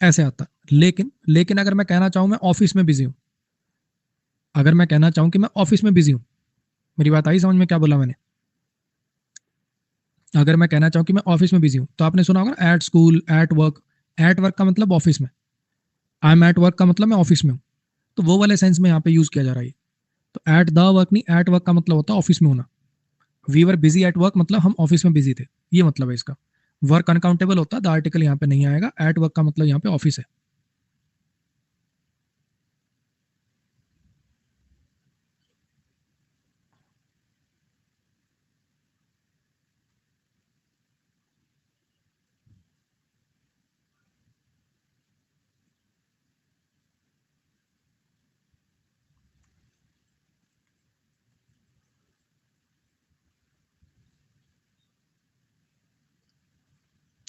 ऐसे आता। लेकिन अगर मैं कहना चाहूं मैं ऑफिस में बिजी हूं, अगर मैं कहना चाहूं कि मैं ऑफिस में बिजी हूं, मेरी बात आई समझ में, क्या बोला मैंने। अगर मैं कहना चाहूं कि मैं ऑफिस में बिजी हूं, तो आपने सुना होगा at school, at work. Eight work का मतलब ऑफिस में, आई एम एट वर्क का मतलब मैं ऑफिस में हूं। तो वो वाले सेंस में यहाँ पे यूज किया जा रहा है। तो एट द वर्क नहीं, एट वर्क का मतलब होता है ऑफिस में होना। We were busy at work मतलब हम ऑफिस में बिजी थे, ये मतलब है इसका। वर्क अनकाउंटेबल होता है, द आर्टिकल यहाँ पे नहीं आएगा। एट वर्क का मतलब यहाँ पे ऑफिस है।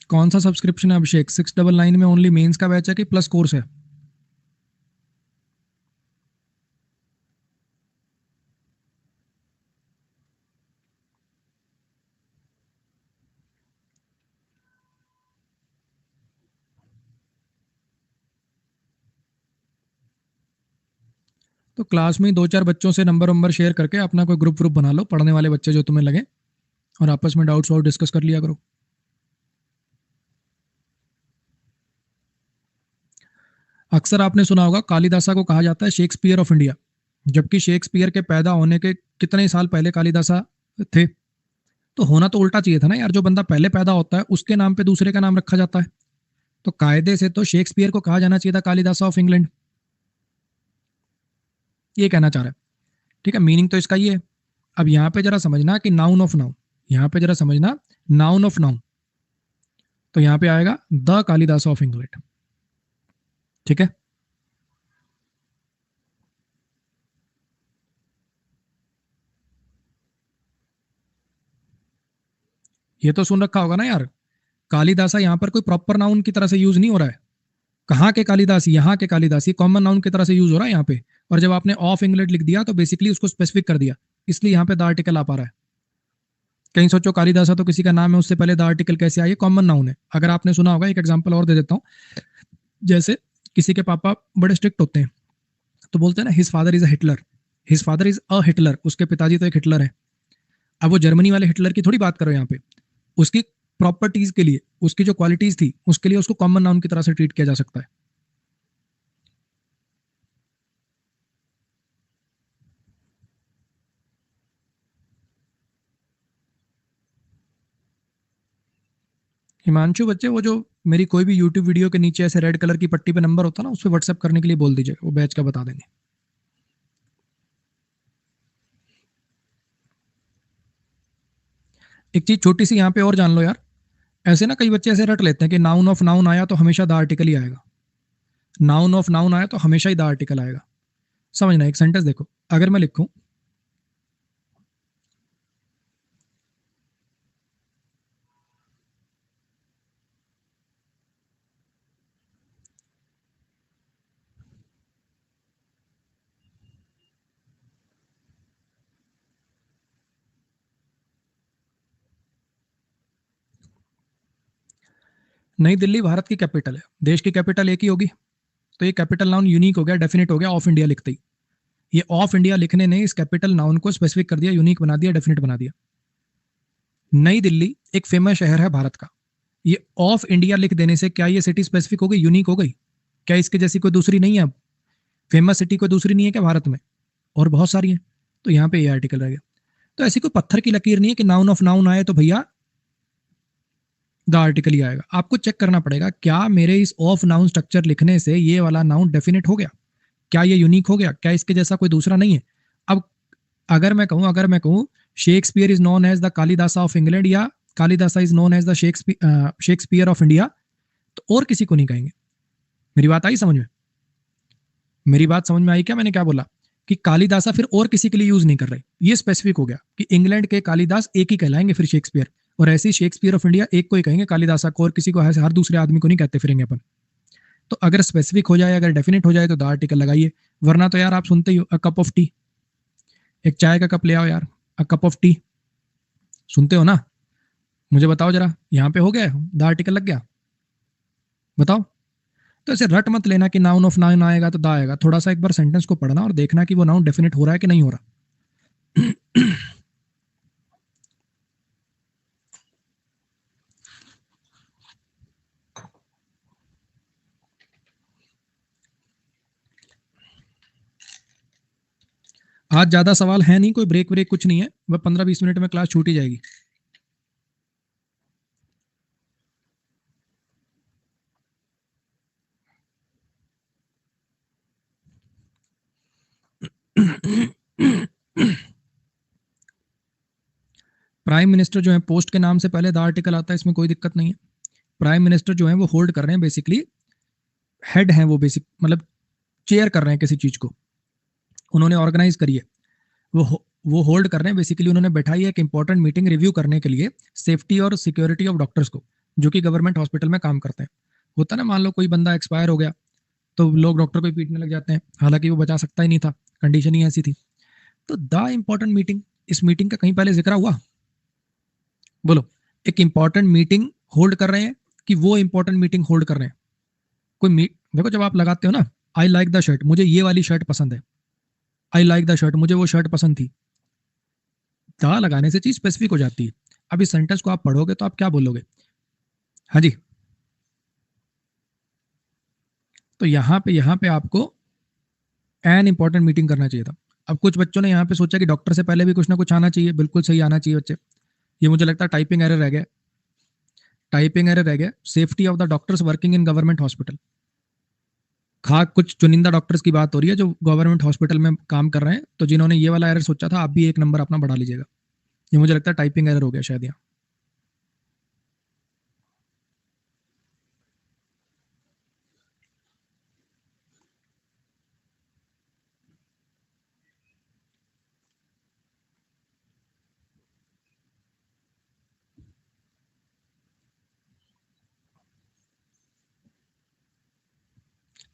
कौन सा सब्सक्रिप्शन है अभिषेक, 699 में ओनली मेंस का बैच है कि प्लस कोर्स है। तो क्लास में ही दो चार बच्चों से नंबर वंबर शेयर करके अपना कोई ग्रुप ग्रुप बना लो, पढ़ने वाले बच्चे जो तुम्हें लगे, और आपस में डाउट्स और डिस्कस कर लिया करो। अक्सर आपने सुना होगा कालिदासा को कहा जाता है शेक्सपियर ऑफ इंडिया, जबकि शेक्सपियर के पैदा होने के कितने साल पहले कालिदासा थे। तो होना तो उल्टा चाहिए था ना यार, जो बंदा पहले पैदा होता है उसके नाम पे दूसरे का नाम रखा जाता है। तो कायदे से तो शेक्सपियर को कहा जाना चाहिए था कालिदासा ऑफ इंग्लैंड, ये कहना चाह रहा है। ठीक है, मीनिंग तो इसका ये है। अब यहाँ पे जरा समझना कि नाउन ऑफ नाउन, यहाँ पे जरा समझना नाउन ऑफ नाउन, तो यहाँ पे आएगा द कालिदास ऑफ इंग्लैंड। ठीक है, ये तो सुन रखा होगा ना यार, कालिदासा यहाँ पर कोई प्रॉपर नाउन की तरह से यूज नहीं हो रहा है। कहाँ के कालिदास, यहाँ के कालिदास, ये कॉमन नाउन की तरह से यूज हो रहा है यहाँ पे। और जब आपने ऑफ इंग्लैंड लिख दिया तो बेसिकली उसको स्पेसिफिक कर दिया, इसलिए यहाँ पे द आर्टिकल आ पा रहा है। कहीं सोचो कालिदासा तो किसी का नाम है, उससे पहले द आर्टिकल कैसे आया? कॉमन नाउन है। अगर आपने सुना होगा, एक एग्जांपल और दे देता हूँ। जैसे किसी के पापा बड़े स्ट्रिक्ट होते हैं, तो बोलते हैं ना, his father is a Hitler, his father is a Hitler, उसके पिताजी तो एक हिटलर है। अब वो जर्मनी वाले हिटलर की थोड़ी बात करो यहाँ पे, उसकी प्रॉपर्टीज के लिए, उसकी जो क्वालिटीज थी उसके लिए उसको कॉमन नाउन की तरह से ट्रीट किया जा सकता है। हिमांशु बच्चे, वो जो मेरी कोई भी यूट्यूब वीडियो के नीचे ऐसे रेड कलर की पट्टी पे नंबर होता है ना, उस पर व्हाट्सएप करने के लिए बोल दीजिएगा, वो बैच का बता देंगे। एक चीज छोटी सी यहाँ पे और जान लो यार, ऐसे ना कई बच्चे ऐसे रट लेते हैं कि नाउन ऑफ नाउन आया तो हमेशा द आर्टिकल ही आएगा, नाउन ऑफ नाउन आया तो हमेशा ही द आर्टिकल आएगा। समझना, एक सेंटेंस देखो, अगर मैं लिखूं, नई दिल्ली भारत की कैपिटल है, देश की कैपिटल एक ही होगी, तो ये कैपिटल नाउन यूनिक हो गया, डेफिनेट हो गया ऑफ इंडिया लिखते ही। ये ऑफ इंडिया लिखने ने इस कैपिटल नाउन को स्पेसिफिक कर दिया, यूनिक बना दिया, डेफिनेट बना दिया। नई दिल्ली एक फेमस शहर है भारत का, ये ऑफ इंडिया लिख देने से क्या ये सिटी स्पेसिफिक हो गई, यूनिक हो गई? क्या इसके जैसी कोई दूसरी नहीं है? अब फेमस सिटी कोई दूसरी नहीं है क्या भारत में? और बहुत सारी हैं। तो यहाँ पे ये आर्टिकल रह गया। तो ऐसी कोई पत्थर की लकीर नहीं है कि नाउन ऑफ नाउन आए तो भैया द आर्टिकल ही आएगा। आपको चेक करना पड़ेगा, क्या मेरे इस ऑफ नाउन स्ट्रक्चर लिखने से ये वाला नाउन डेफिनेट हो गया, क्या ये यूनिक हो गया, क्या इसके जैसा कोई दूसरा नहीं है? अब अगर मैं कहूँ Shakespeare is known as the Kalidasa of England, या Kalidasa is known as the Shakespeare of India, तो और किसी को नहीं कहेंगे। मेरी बात आई समझ में? मेरी बात समझ में आई क्या? मैंने क्या बोला कि कालिदासा फिर और किसी के लिए यूज नहीं कर रहे, ये स्पेसिफिक हो गया कि इंग्लैंड के कालिदास एक ही कहलाएंगे फिर शेक्सपियर, और ऐसे ही शेक्सपियर ऑफ इंडिया एक को ही कहेंगे कालिदासा को, और किसी को हर दूसरे आदमी को नहीं कहते फिरेंगे अपन। तो अगर स्पेसिफिक हो जाए, अगर डेफिनेट हो जाए तो द आर्टिकल लगाइए, वरना तो यार आप सुनते ही हो, अ कप ऑफ टी, एक चाय का कप ले आओ यार, अ कप ऑफ टी, सुनते हो ना? मुझे बताओ जरा, यहाँ पे हो गया द आर्टिकल लग गया? बताओ। तो ऐसे रट मत लेना कि नाउन ऑफ नाउन आएगा तो द आएगा, थोड़ा सा एक बार सेंटेंस को पढ़ना और देखना कि वो नाउन डेफिनेट हो रहा है कि नहीं हो रहा। आज ज्यादा सवाल है नहीं, कोई ब्रेक व्रेक कुछ नहीं है, वह 15-20 मिनट में क्लास छूट ही जाएगी। प्राइम मिनिस्टर जो है, पोस्ट के नाम से पहले द आर्टिकल आता है, इसमें कोई दिक्कत नहीं है। प्राइम मिनिस्टर जो है वो होल्ड कर रहे हैं, बेसिकली हेड हैं वो, बेसिक मतलब चेयर कर रहे हैं किसी चीज को, उन्होंने ऑर्गेनाइज करी है, वो होल्ड कर रहे हैं, बेसिकली उन्होंने बैठाई है एक इंपॉर्टेंट मीटिंग रिव्यू करने के लिए सेफ्टी और सिक्योरिटी ऑफ डॉक्टर्स को, जो कि गवर्नमेंट हॉस्पिटल में काम करते हैं। होता है ना, मान लो कोई बंदा एक्सपायर हो गया तो लोग डॉक्टर को ही पीटने लग जाते हैं, हालांकि वो बचा सकता ही नहीं था, कंडीशन ही ऐसी थी। तो द इंपॉर्टेंट मीटिंग, इस मीटिंग का कहीं पहले जिक्र हुआ? बोलो। एक इंपॉर्टेंट मीटिंग होल्ड कर रहे हैं कि वो इंपॉर्टेंट मीटिंग होल्ड कर रहे हैं? कोई मीट देखो, जब आप लगाते हो ना, आई लाइक द शर्ट, मुझे ये वाली शर्ट पसंद है, आई लाइक द शर्ट, मुझे वो शर्ट पसंद थी, द लगाने से चीज स्पेसिफिक हो जाती है। अब इस सेंटेंस को आप पढ़ोगे तो आप क्या बोलोगे? हाँ जी। तो यहाँ पे आपको एन इंपॉर्टेंट मीटिंग करना चाहिए था। अब कुछ बच्चों ने यहाँ पे सोचा कि डॉक्टर से पहले भी कुछ ना कुछ आना चाहिए, बिल्कुल सही आना चाहिए बच्चे। ये मुझे लगता है टाइपिंग एरर रह गया, टाइपिंग एरर रह गया, safety of the doctors working in government hospital. खास कुछ चुनिंदा डॉक्टर्स की बात हो रही है जो गवर्नमेंट हॉस्पिटल में काम कर रहे हैं, तो जिन्होंने ये वाला एरर सोचा था, आप भी एक नंबर अपना बढ़ा लीजिएगा। ये मुझे लगता है टाइपिंग एरर हो गया शायद यहाँ।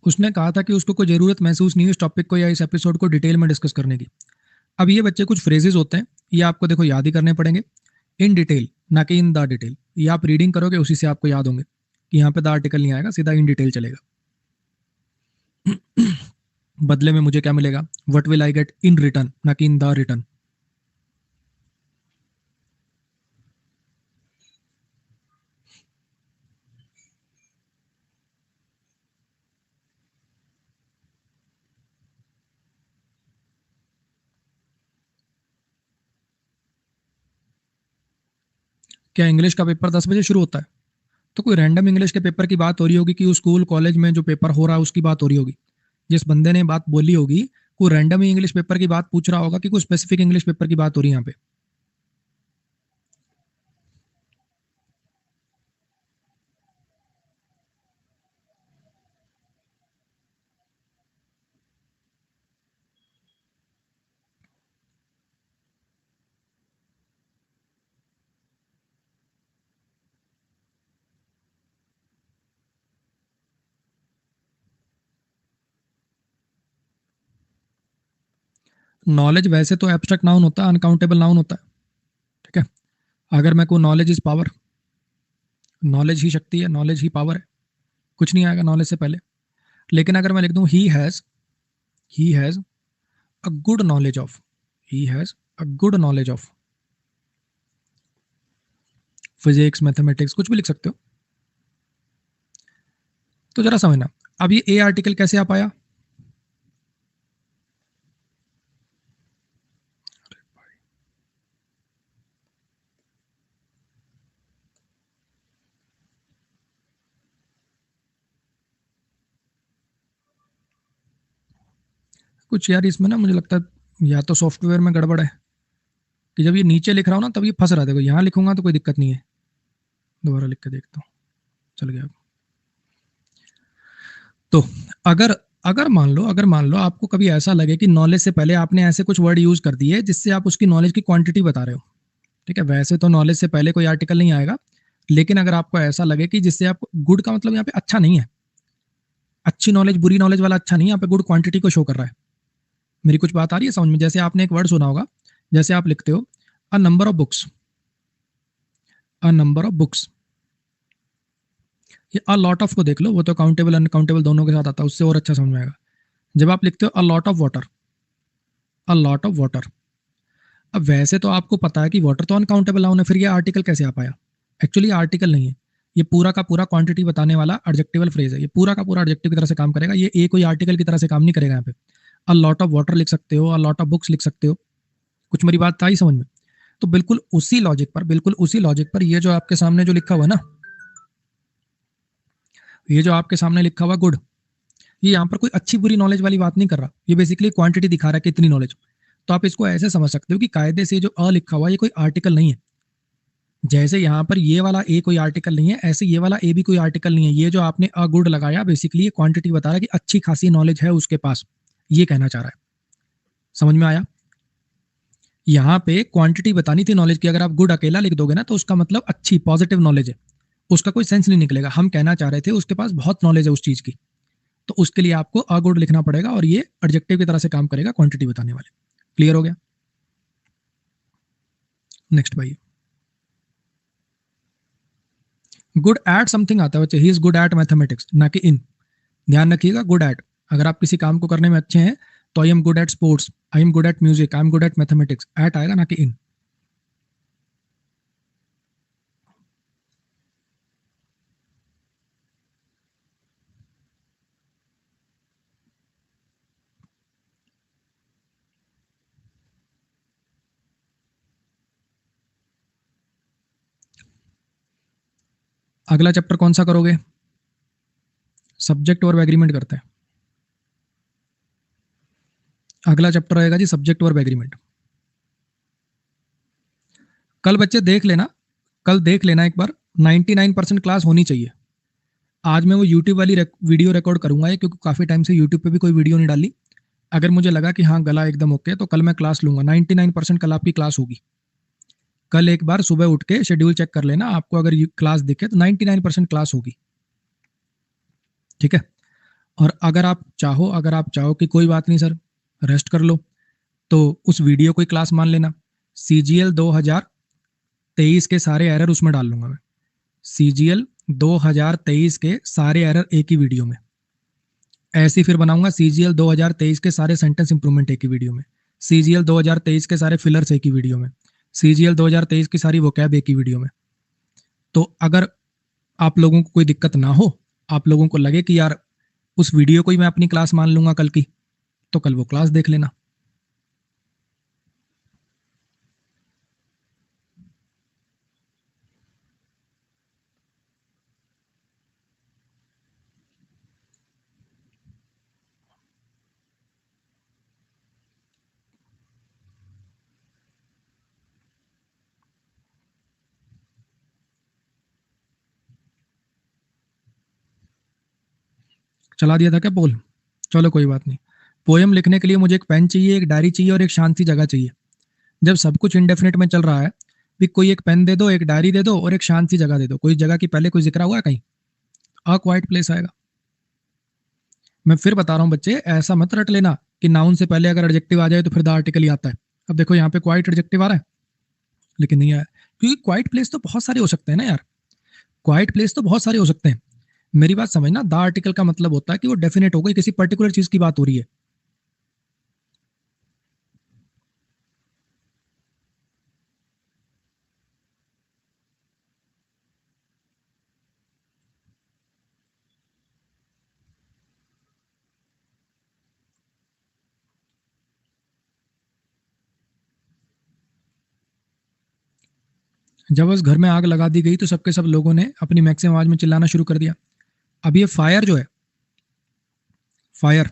उसने कहा था कि उसको कोई ज़रूरत महसूस नहीं है इस टॉपिक को या इस एपिसोड को डिटेल में डिस्कस करने की। अब ये बच्चे कुछ फ्रेजेस होते हैं, ये आपको देखो याद ही करने पड़ेंगे इन डिटेल, ना कि इन द डिटेल। ये आप रीडिंग करोगे उसी से आपको याद होंगे कि यहाँ पे द आर्टिकल नहीं आएगा, सीधा इन डिटेल चलेगा। बदले में मुझे क्या मिलेगा, what will I get in return, ना कि इन द रिटर्न। क्या इंग्लिश का पेपर 10 बजे शुरू होता है? तो कोई रैंडम इंग्लिश के पेपर की बात हो रही होगी कि उस स्कूल कॉलेज में जो पेपर हो रहा है उसकी बात हो रही होगी। जिस बंदे ने बात बोली होगी कोई रैंडम ही इंग्लिश पेपर की बात पूछ रहा होगा कि कोई स्पेसिफिक इंग्लिश पेपर की बात हो रही है यहाँ पे। नॉलेज वैसे तो एब्स्ट्रैक्ट नाउन होता है, अनकाउंटेबल नाउन होता है। ठीक है, अगर मैं को नॉलेज इज पावर, नॉलेज ही शक्ति है, नॉलेज ही पावर है, कुछ नहीं आएगा नॉलेज से पहले। लेकिन अगर मैं लिख दूं he has a good knowledge of, he has a good knowledge of physics mathematics, कुछ भी लिख सकते हो। तो जरा समझना, अब ये ए आर्टिकल कैसे आ पाया? कुछ यार इसमें ना मुझे लगता है या तो सॉफ्टवेयर में गड़बड़ है कि जब ये नीचे लिख रहा हूँ ना तब ये फंस रहा है। देखो यहाँ लिखूंगा तो कोई दिक्कत नहीं है, दोबारा लिख के देखता हूँ, चल गया। तो अगर अगर मान लो आपको कभी ऐसा लगे कि नॉलेज से पहले आपने ऐसे कुछ वर्ड यूज कर दिए जिससे आप उसकी नॉलेज की क्वांटिटी बता रहे हो। ठीक है, वैसे तो नॉलेज से पहले कोई आर्टिकल नहीं आएगा, लेकिन अगर आपको ऐसा लगे कि जिससे आप गुड का मतलब यहाँ पे अच्छा नहीं है, अच्छी नॉलेज बुरी नॉलेज वाला अच्छा नहीं, यहाँ पे गुड क्वांटिटी को शो कर रहा है। मेरी कुछ बात आ रही है समझ में? जैसे आपने एक वर्ड सुना होगा, जैसे आप लिखते हो a number of books, a number of books, ये अ लॉट ऑफ को देख लो, वो तो काउंटेबल अनकाउंटेबल दोनों के साथ आता है, उससे और अच्छा समझ में आएगा। जब आप लिखते हो a lot of water, a lot of water, अब वैसे तो आपको पता है कि वाटर तो अनकाउंटेबल नाउन है, फिर ये आर्टिकल कैसे आ पाया? एक्चुअली आर्टिकल नहीं है, ये पूरा का पूरा क्वांटिटी बताने वाला एडजेक्टिवल फ्रेज है। ये पूरा का पूरा एडजेक्टिव की तरह से काम करेगा, ये ए कोई आर्टिकल की तरह से काम नहीं करेगा। यहाँ पे अ लॉट ऑफ वाटर लिख सकते हो, अ लॉट ऑफ बुक्स लिख सकते हो। कुछ मेरी बात आई समझ में? तो बिल्कुल उसी लॉजिक पर, बिल्कुल उसी लॉजिक पर ये जो आपके सामने जो लिखा हुआ है ना, ये जो आपके सामने लिखा हुआ गुड, ये यहाँ पर कोई अच्छी बुरी नॉलेज वाली बात नहीं कर रहा, ये बेसिकली क्वांटिटी दिखा रहा है कितनी नॉलेज। तो आप इसको ऐसे समझ सकते हो कि कायदे से जो अ लिखा हुआ है ये कोई आर्टिकल नहीं है। जैसे यहाँ पर ये वाला ए कोई आर्टिकल नहीं है, ऐसे ये वाला ए भी कोई आर्टिकल नहीं है। ये जो आपने अ गुड लगाया बेसिकली ये क्वांटिटी बता रहा है कि अच्छी खासी नॉलेज है उसके पास, ये कहना चाह रहा है। समझ में आया? यहाँ पे क्वांटिटी बतानी थी नॉलेज की। अगर आप गुड अकेला लिख दोगे ना तो उसका मतलब अच्छी पॉजिटिव नॉलेज है, उसका कोई सेंस नहीं निकलेगा। हम कहना चाह रहे थे उसके पास बहुत नॉलेज है उस चीज की, तो उसके लिए आपको अ गुड लिखना पड़ेगा और ये एडजेक्टिव की तरह से काम करेगा क्वांटिटी बताने वाले। क्लियर हो गया? नेक्स्ट भाई, गुड एट समथिंग आता है बच्चे, he is good at mathematics, ना कि इन। ध्यान रखिएगा, गुड एट, अगर आप किसी काम को करने में अच्छे हैं तो I am good at sports, I am good at music, I am good at mathematics, at आएगा ना कि इन। अगला चैप्टर कौन सा करोगे? सब्जेक्ट वर्ब एग्रीमेंट करते हैं। अगला चैप्टर रहेगा जी सब्जेक्ट वर्ब एग्रीमेंट। कल बच्चे देख लेना, कल देख लेना एक बार, 99% क्लास होनी चाहिए। आज मैं वो यूट्यूब वाली वीडियो रिकॉर्ड करूंगा ये, क्योंकि काफ़ी टाइम से यूट्यूब पे भी कोई वीडियो नहीं डाली। अगर मुझे लगा कि हाँ गला एकदम ओके तो कल मैं क्लास लूंगा। 99% कल आपकी क्लास होगी। कल एक बार सुबह उठ के शेड्यूल चेक कर लेना, आपको अगर क्लास दिखे तो 99% क्लास होगी। ठीक है, और अगर आप चाहो कि कोई बात नहीं सर, रेस्ट कर लो, तो उस वीडियो को ही क्लास मान लेना। CGL 2023 के सारे एरर उसमें डाल लूंगा मैं। CGL 2023 के सारे एरर एक ही वीडियो में। ऐसे फिर बनाऊंगा CGL 2023 के सारे सेंटेंस इंप्रूवमेंट एक ही वीडियो में। CGL 2023 के सारे फिलर्स एक ही वीडियो में। CGL 2023 की सारी वोकैब एक ही वीडियो में। तो अगर आप लोगों को कोई दिक्कत ना हो, आप लोगों को लगे कि यार उस वीडियो को ही मैं अपनी क्लास मान लूंगा कल की, तो कल वो क्लास देख लेना। चला दिया था क्या पोल? चलो कोई बात नहीं। पोएम लिखने के लिए मुझे एक पेन चाहिए, एक डायरी चाहिए और एक शांत सी जगह चाहिए। जब सब कुछ इंडेफिनिट में चल रहा है, भी कोई एक पेन दे दो, एक डायरी दे दो और एक शांत सी जगह दे दो। कोई जगह की पहले कोई जिक्र हुआ है कहीं? अ क्वाइट प्लेस आएगा। मैं फिर बता रहा हूँ बच्चे, ऐसा मत रट लेना कि नाउन से पहले अगर एडजेक्टिव आ जाए तो फिर द आर्टिकल ही आता है। अब देखो यहाँ पे क्वाइट एडजेक्टिव आ रहा है, लेकिन नहीं आया, क्योंकि क्वाइट प्लेस तो बहुत सारे हो सकते हैं ना यार। क्वाइट प्लेस तो बहुत सारे हो सकते हैं। मेरी बात समझना, द आर्टिकल का मतलब होता है कि वो डेफिनेट हो गई, किसी पर्टिकुलर चीज की बात हो रही है। जब उस घर में आग लगा दी गई तो सबके सब लोगों ने अपनी मैक्सिमम आवाज में चिल्लाना शुरू कर दिया। अब ये फायर जो है, फायर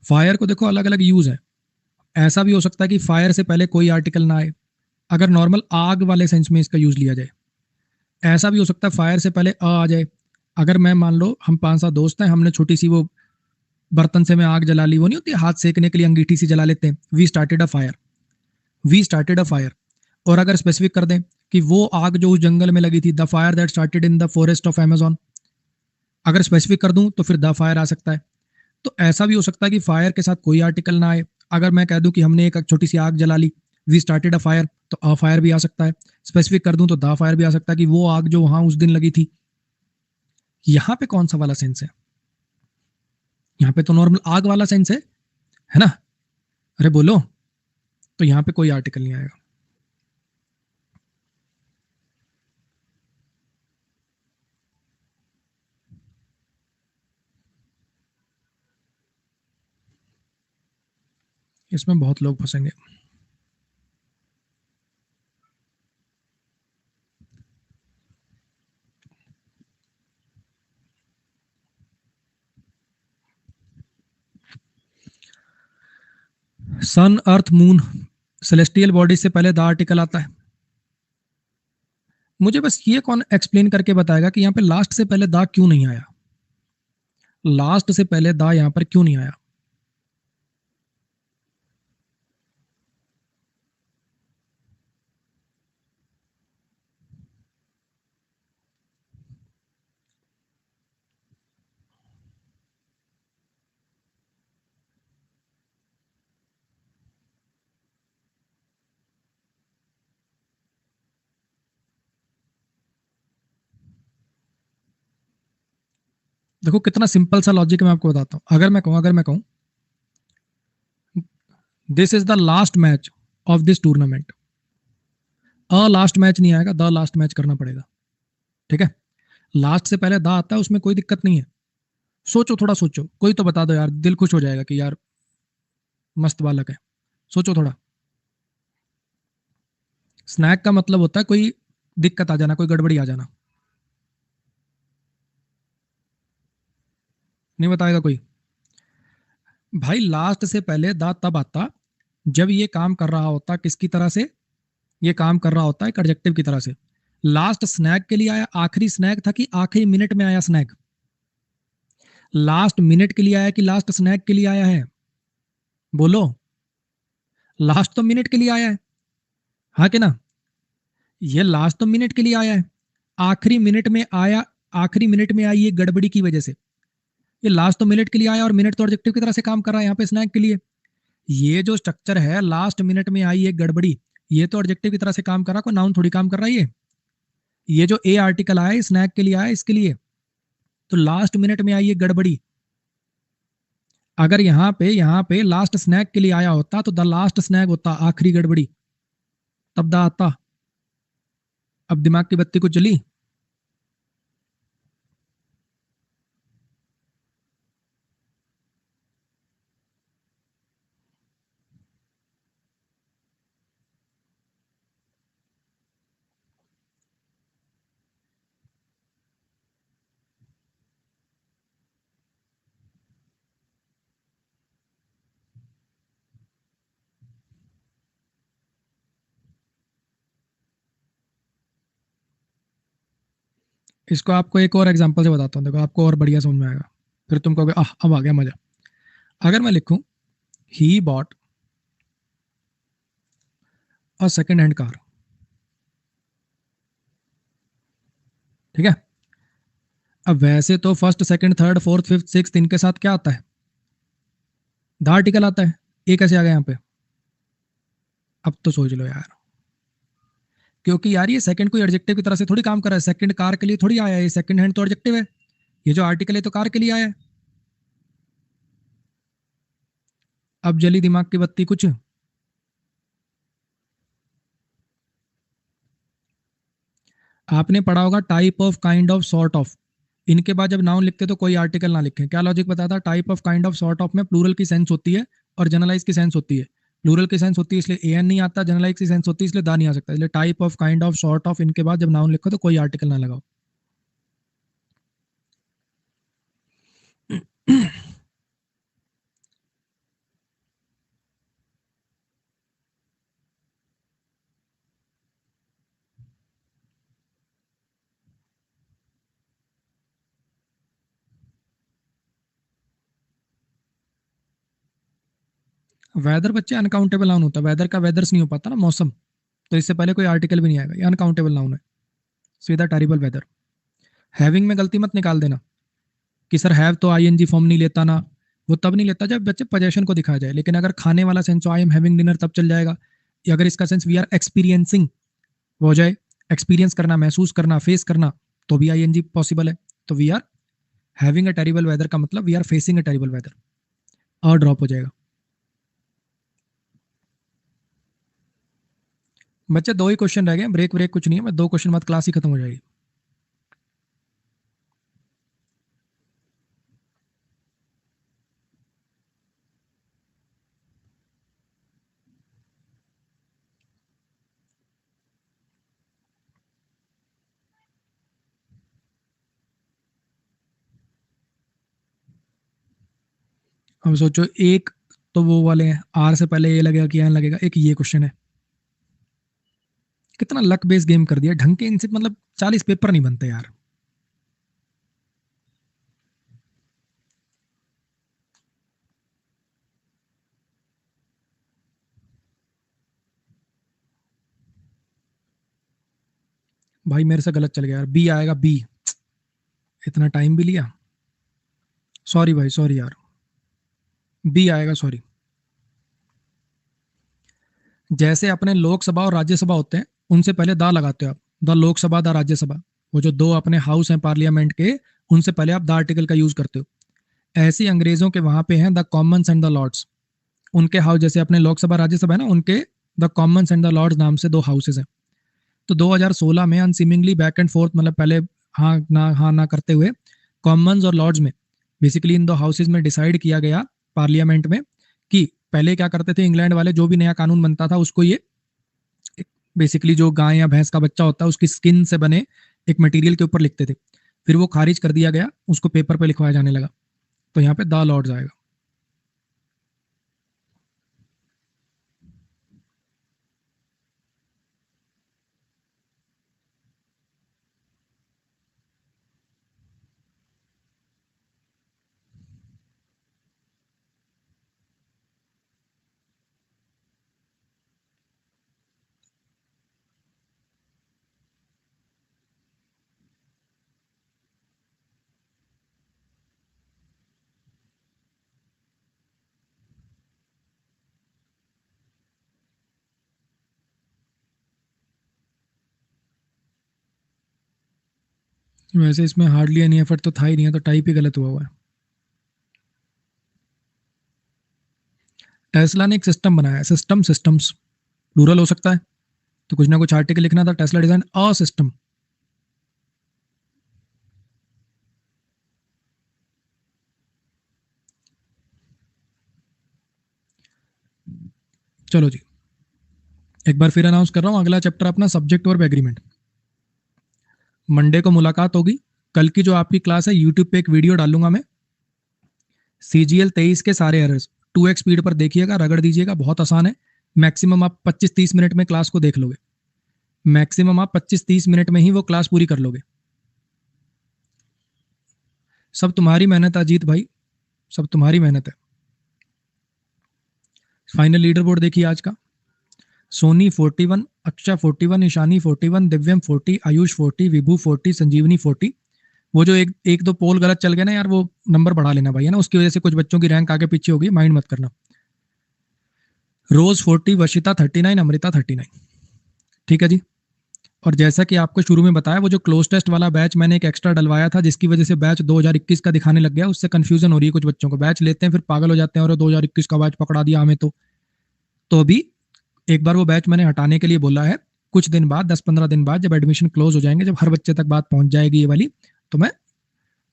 फायर को देखो अलग अलग यूज है। ऐसा भी हो सकता है कि फायर से पहले कोई आर्टिकल ना आए, अगर नॉर्मल आग वाले सेंस में इसका यूज लिया जाए। ऐसा भी हो सकता है फायर से पहले आ जाए। अगर मैं मान लो हम 5-7 दोस्त हैं, हमने छोटी सी वो बर्तन से में आग जला ली, वो नहीं होती हाथ सेकने के लिए अंगीठी सी जला लेते हैं, we started a fire, we started a fire. और अगर स्पेसिफिक कर दें कि वो आग जो उस जंगल में लगी थी, the fire that started in the forest of Amazon, अगर स्पेसिफिक कर दूं तो फिर द फायर आ सकता है। तो ऐसा भी हो सकता है कि फायर के साथ कोई आर्टिकल ना आए। अगर मैं कह दूं कि हमने एक छोटी सी आग जला ली, वी स्टार्टेड अ फायर, तो अ फायर भी आ सकता है। स्पेसिफिक कर दूं तो द फायर भी आ सकता है कि वो आग जो वहां उस दिन लगी थी। यहां पे कौन सा वाला सेंस है? यहाँ पे तो नॉर्मल आग वाला सेंस है ना? अरे बोलो। तो यहाँ पे कोई आर्टिकल नहीं आएगा। इसमें बहुत लोग फंसेंगे। सन, अर्थ, मून, सेलेस्टियल बॉडी से पहले द आर्टिकल आता है। मुझे बस ये कौन एक्सप्लेन करके बताएगा कि यहाँ पे लास्ट से पहले द क्यों नहीं आया? लास्ट से पहले द यहाँ पर क्यों नहीं आया? देखो कितना सिंपल सा लॉजिक मैं आपको बताता हूँ। अगर मैं कहूँ this is the last match of this tournament, a last match नहीं आएगा, द लास्ट मैच करना पड़ेगा। ठीक है? लास्ट से पहले द आता है, उसमें कोई दिक्कत नहीं है। सोचो, थोड़ा सोचो, कोई तो बता दो यार, दिल खुश हो जाएगा कि यार मस्त बालक है। सोचो थोड़ा। स्नैक का मतलब होता है कोई दिक्कत आ जाना, कोई गड़बड़ी आ जाना। नहीं बताएगा कोई? भाई लास्ट से पहले दा तब आता जब ये काम कर रहा होता, किसकी तरह से? ये काम कर रहा होता है एक एडजेक्टिव की तरह से। लास्ट स्नैक के लिए आया, आखिरी स्नैक था कि आखिरी मिनट में आया स्नैक? लास्ट मिनट के लिए आया कि लास्ट स्नैक के लिए आया है? बोलो। लास्ट तो मिनट के लिए आया है, हाँ कि ना? ये लास्ट तो मिनट के लिए आया है, आखिरी मिनट में आया। आखिरी मिनट में आई ये गड़बड़ी की वजह से। ये लास्ट तो मिनट के लिए आया और मिनट तो एडजेक्टिव की तरह से काम कर रहा है यहाँ पे स्नैक के लिए। ये जो स्ट्रक्चर है लास्ट मिनट में आई एक गड़बड़ी, ये तो एडजेक्टिव की तरह से काम कर रहा, कोई नाउन थोड़ी काम कर रहा है ये जो ए आर्टिकल आया स्नैक के लिए आया इसके लिए, तो लास्ट मिनट में आई एक गड़बड़ी। अगर यहाँ पे लास्ट स्नैक के लिए आया होता तो द लास्ट स्नैक होता, आखिरी गड़बड़ी, तब दा आता। अब दिमाग की बत्ती को जली। इसको आपको एक और एग्जांपल से बताता हूँ, देखो आपको और बढ़िया समझ में आएगा, फिर तुम कहोगे आह अब आ गया मजा। अगर मैं लिखूं he bought a second hand car, ठीक है। अब वैसे तो first second third fourth fifth six इनके साथ क्या आता है, द आर्टिकल आता है। ये कैसे आ गया यहाँ पे, अब तो सोच लो यार। क्योंकि यार ये सेकंड कोई एडजेक्टिव की तरह से थोड़ी काम कर रहा है, सेकंड कार के लिए थोड़ी आया है, सेकंड हैंड तो एडजेक्टिव है, ये जो आर्टिकल है तो कार के लिए आया है। अब जली दिमाग की बत्ती कुछ। आपने पढ़ा होगा type of kind of sort of, इनके बाद जब नाउन लिखते तो कोई आर्टिकल ना लिखें। क्या लॉजिक बताया था, type of kind of sort of में प्लूरल की सेंस होती है और जनरलाइज की सेंस होती है। प्लूरल की सेंस होती है इसलिए एन नहीं आता, जनरलाइज की सेंस होती है इसलिए दा नहीं आ सकता, इसलिए type of kind of sort of इनके बाद जब नाउन लिखो तो कोई आर्टिकल ना लगाओ। वेदर बच्चे अनकाउंटेबल नाउन होता है, वेदर का वेदर्स नहीं हो पाता ना मौसम, तो इससे पहले कोई आर्टिकल भी नहीं आएगा, ये अनकाउंटेबल नाउन है, सीधा टेरिबल वेदर। हैविंग में गलती मत निकाल देना कि सर हैव तो आईएनजी फॉर्म नहीं लेता ना, वो तब नहीं लेता जब बच्चे पोजेशन को दिखाया जाए, लेकिन अगर खाने वाला sense I am having dinner तब चल जाएगा। या अगर इसका सेंस वी आर एक्सपीरियंसिंग हो जाए, एक्सपीरियंस करना, महसूस करना, फेस करना, तो भी आईएनजी पॉसिबल है। तो we are having a terrible weather का मतलब we are facing a terrible weather, और ड्रॉप हो जाएगा। बच्चे दो ही क्वेश्चन रह गए, ब्रेक ब्रेक कुछ नहीं है, मैं दो क्वेश्चन बाद क्लास ही खत्म हो जाएगी। अब सोचो एक तो वो वाले हैं आर से पहले ये लगेगा कि एन लगेगा, एक ये क्वेश्चन है। कितना लक बेस्ड गेम कर दिया ढंग के इनसे, मतलब 40 पेपर नहीं बनते यार। भाई मेरे से गलत चल गया यार, बी आएगा बी, इतना टाइम भी लिया, सॉरी भाई सॉरी यार, बी आएगा सॉरी। जैसे अपने लोकसभा और राज्यसभा होते हैं उनसे पहले दा लगाते हो आप, द लोकसभा द राज्यसभा, वो जो दो अपने हाउस हैं पार्लियामेंट के, उनसे पहले आप द आर्टिकल का यूज करते हो। ऐसे ही अंग्रेजों के वहां पे हैं the Commons and the Lords, उनके हाउस जैसे अपने लोकसभा राज्यसभा है ना, उनके the Commons and the Lords नाम से दो हाउसेज हैं। तो 2016 में अनसीमिंगली बैक एंड फोर्थ, मतलब पहले हाँ ना करते हुए कॉमन्स और लॉर्ड्स में, बेसिकली इन दो हाउसेज में डिसाइड किया गया पार्लियामेंट में कि पहले क्या करते थे इंग्लैंड वाले, जो भी नया कानून बनता था उसको ये बेसिकली जो गाय या भैंस का बच्चा होता है उसकी स्किन से बने एक मटेरियल के ऊपर लिखते थे, फिर वो खारिज कर दिया गया, उसको पेपर पे लिखवाया जाने लगा, तो यहाँ पे द लॉर्ड्स आएगा। वैसे इसमें हार्डली एनी एफर्ट तो था ही नहीं है, तो टाइप ही गलत हुआ है। टेस्ला ने एक सिस्टम बनाया है, सिस्टम्स प्लूरल हो सकता है, तो कुछ ना कुछ आर्टिकल लिखना था, टेस्ला डिजाइन अ सिस्टम। चलो जी, एक बार फिर अनाउंस कर रहा हूँ, अगला चैप्टर अपना सब्जेक्ट वर्ब एग्रीमेंट। मंडे को मुलाकात होगी। कल की जो आपकी क्लास है, यूट्यूब पे एक वीडियो डालूंगा मैं, CGL 23 के सारे एरर्स 2x स्पीड पर देखिएगा, रगड़ दीजिएगा, बहुत आसान है। मैक्सिमम आप 25-30 मिनट में क्लास को देख लोगे, मैक्सिमम आप 25-30 मिनट में ही वो क्लास पूरी कर लोगे। सब तुम्हारी मेहनत है अजीत भाई, सब तुम्हारी मेहनत है। फाइनल लीडर बोर्ड देखिए आज का, सोनी 41, अक्षा 41, ईशानी 41, दिव्यम 40, आयुष 40, विभू 40, संजीवनी 40। वो जो एक एक दो पोल गलत चल गए ना यार, वो नंबर बढ़ा लेना भाई, है ना, उसकी वजह से कुछ बच्चों की रैंक आगे पीछे होगी, माइंड मत करना। रोज 40, वशिता 39, अमृता 39। ठीक है जी। और जैसा कि आपको शुरू में बताया, वो जो क्लोज टेस्ट वाला बैच मैंने एक एक्स्ट्रा डलवाया था, जिसकी वजह से बैच 2021 का दिखाने लग गया, उससे कंफ्यूजन हो रही है कुछ बच्चों को, बैच लेते हैं फिर पागल हो जाते हैं और 2021 का बैच पकड़ा दिया हमें। तो अभी एक बार वो बैच मैंने हटाने के लिए बोला है, कुछ दिन बाद 10-15 दिन बाद जब एडमिशन क्लोज हो जाएंगे, जब हर बच्चे तक बात पहुंच जाएगी ये वाली, तो मैं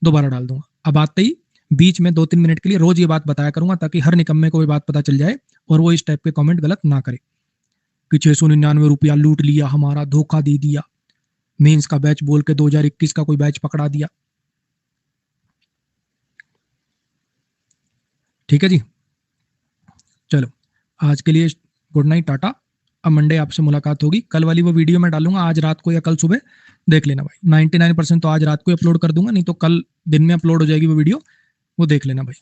दोबारा डाल दूंगा। अब आते ही बीच में 2-3 मिनट के लिए रोज ये बात बताया करूंगा, ताकि हर निकम्मे को ये बात पता चल जाए और वो इस टाइप के कमेंट गलत ना करे कि 699 रुपया लूट लिया हमारा, धोखा दे दिया, मेंस का बैच बोल के 2021 का कोई बैच पकड़ा दिया। ठीक है जी, चलो आज के लिए गुड नाइट, टाटा। अब मंडे आपसे मुलाकात होगी। कल वाली वो वीडियो मैं डालूंगा आज रात को या कल सुबह, देख लेना भाई। 99% तो आज रात को अपलोड कर दूंगा, नहीं तो कल दिन में अपलोड हो जाएगी वो वीडियो, वो देख लेना भाई।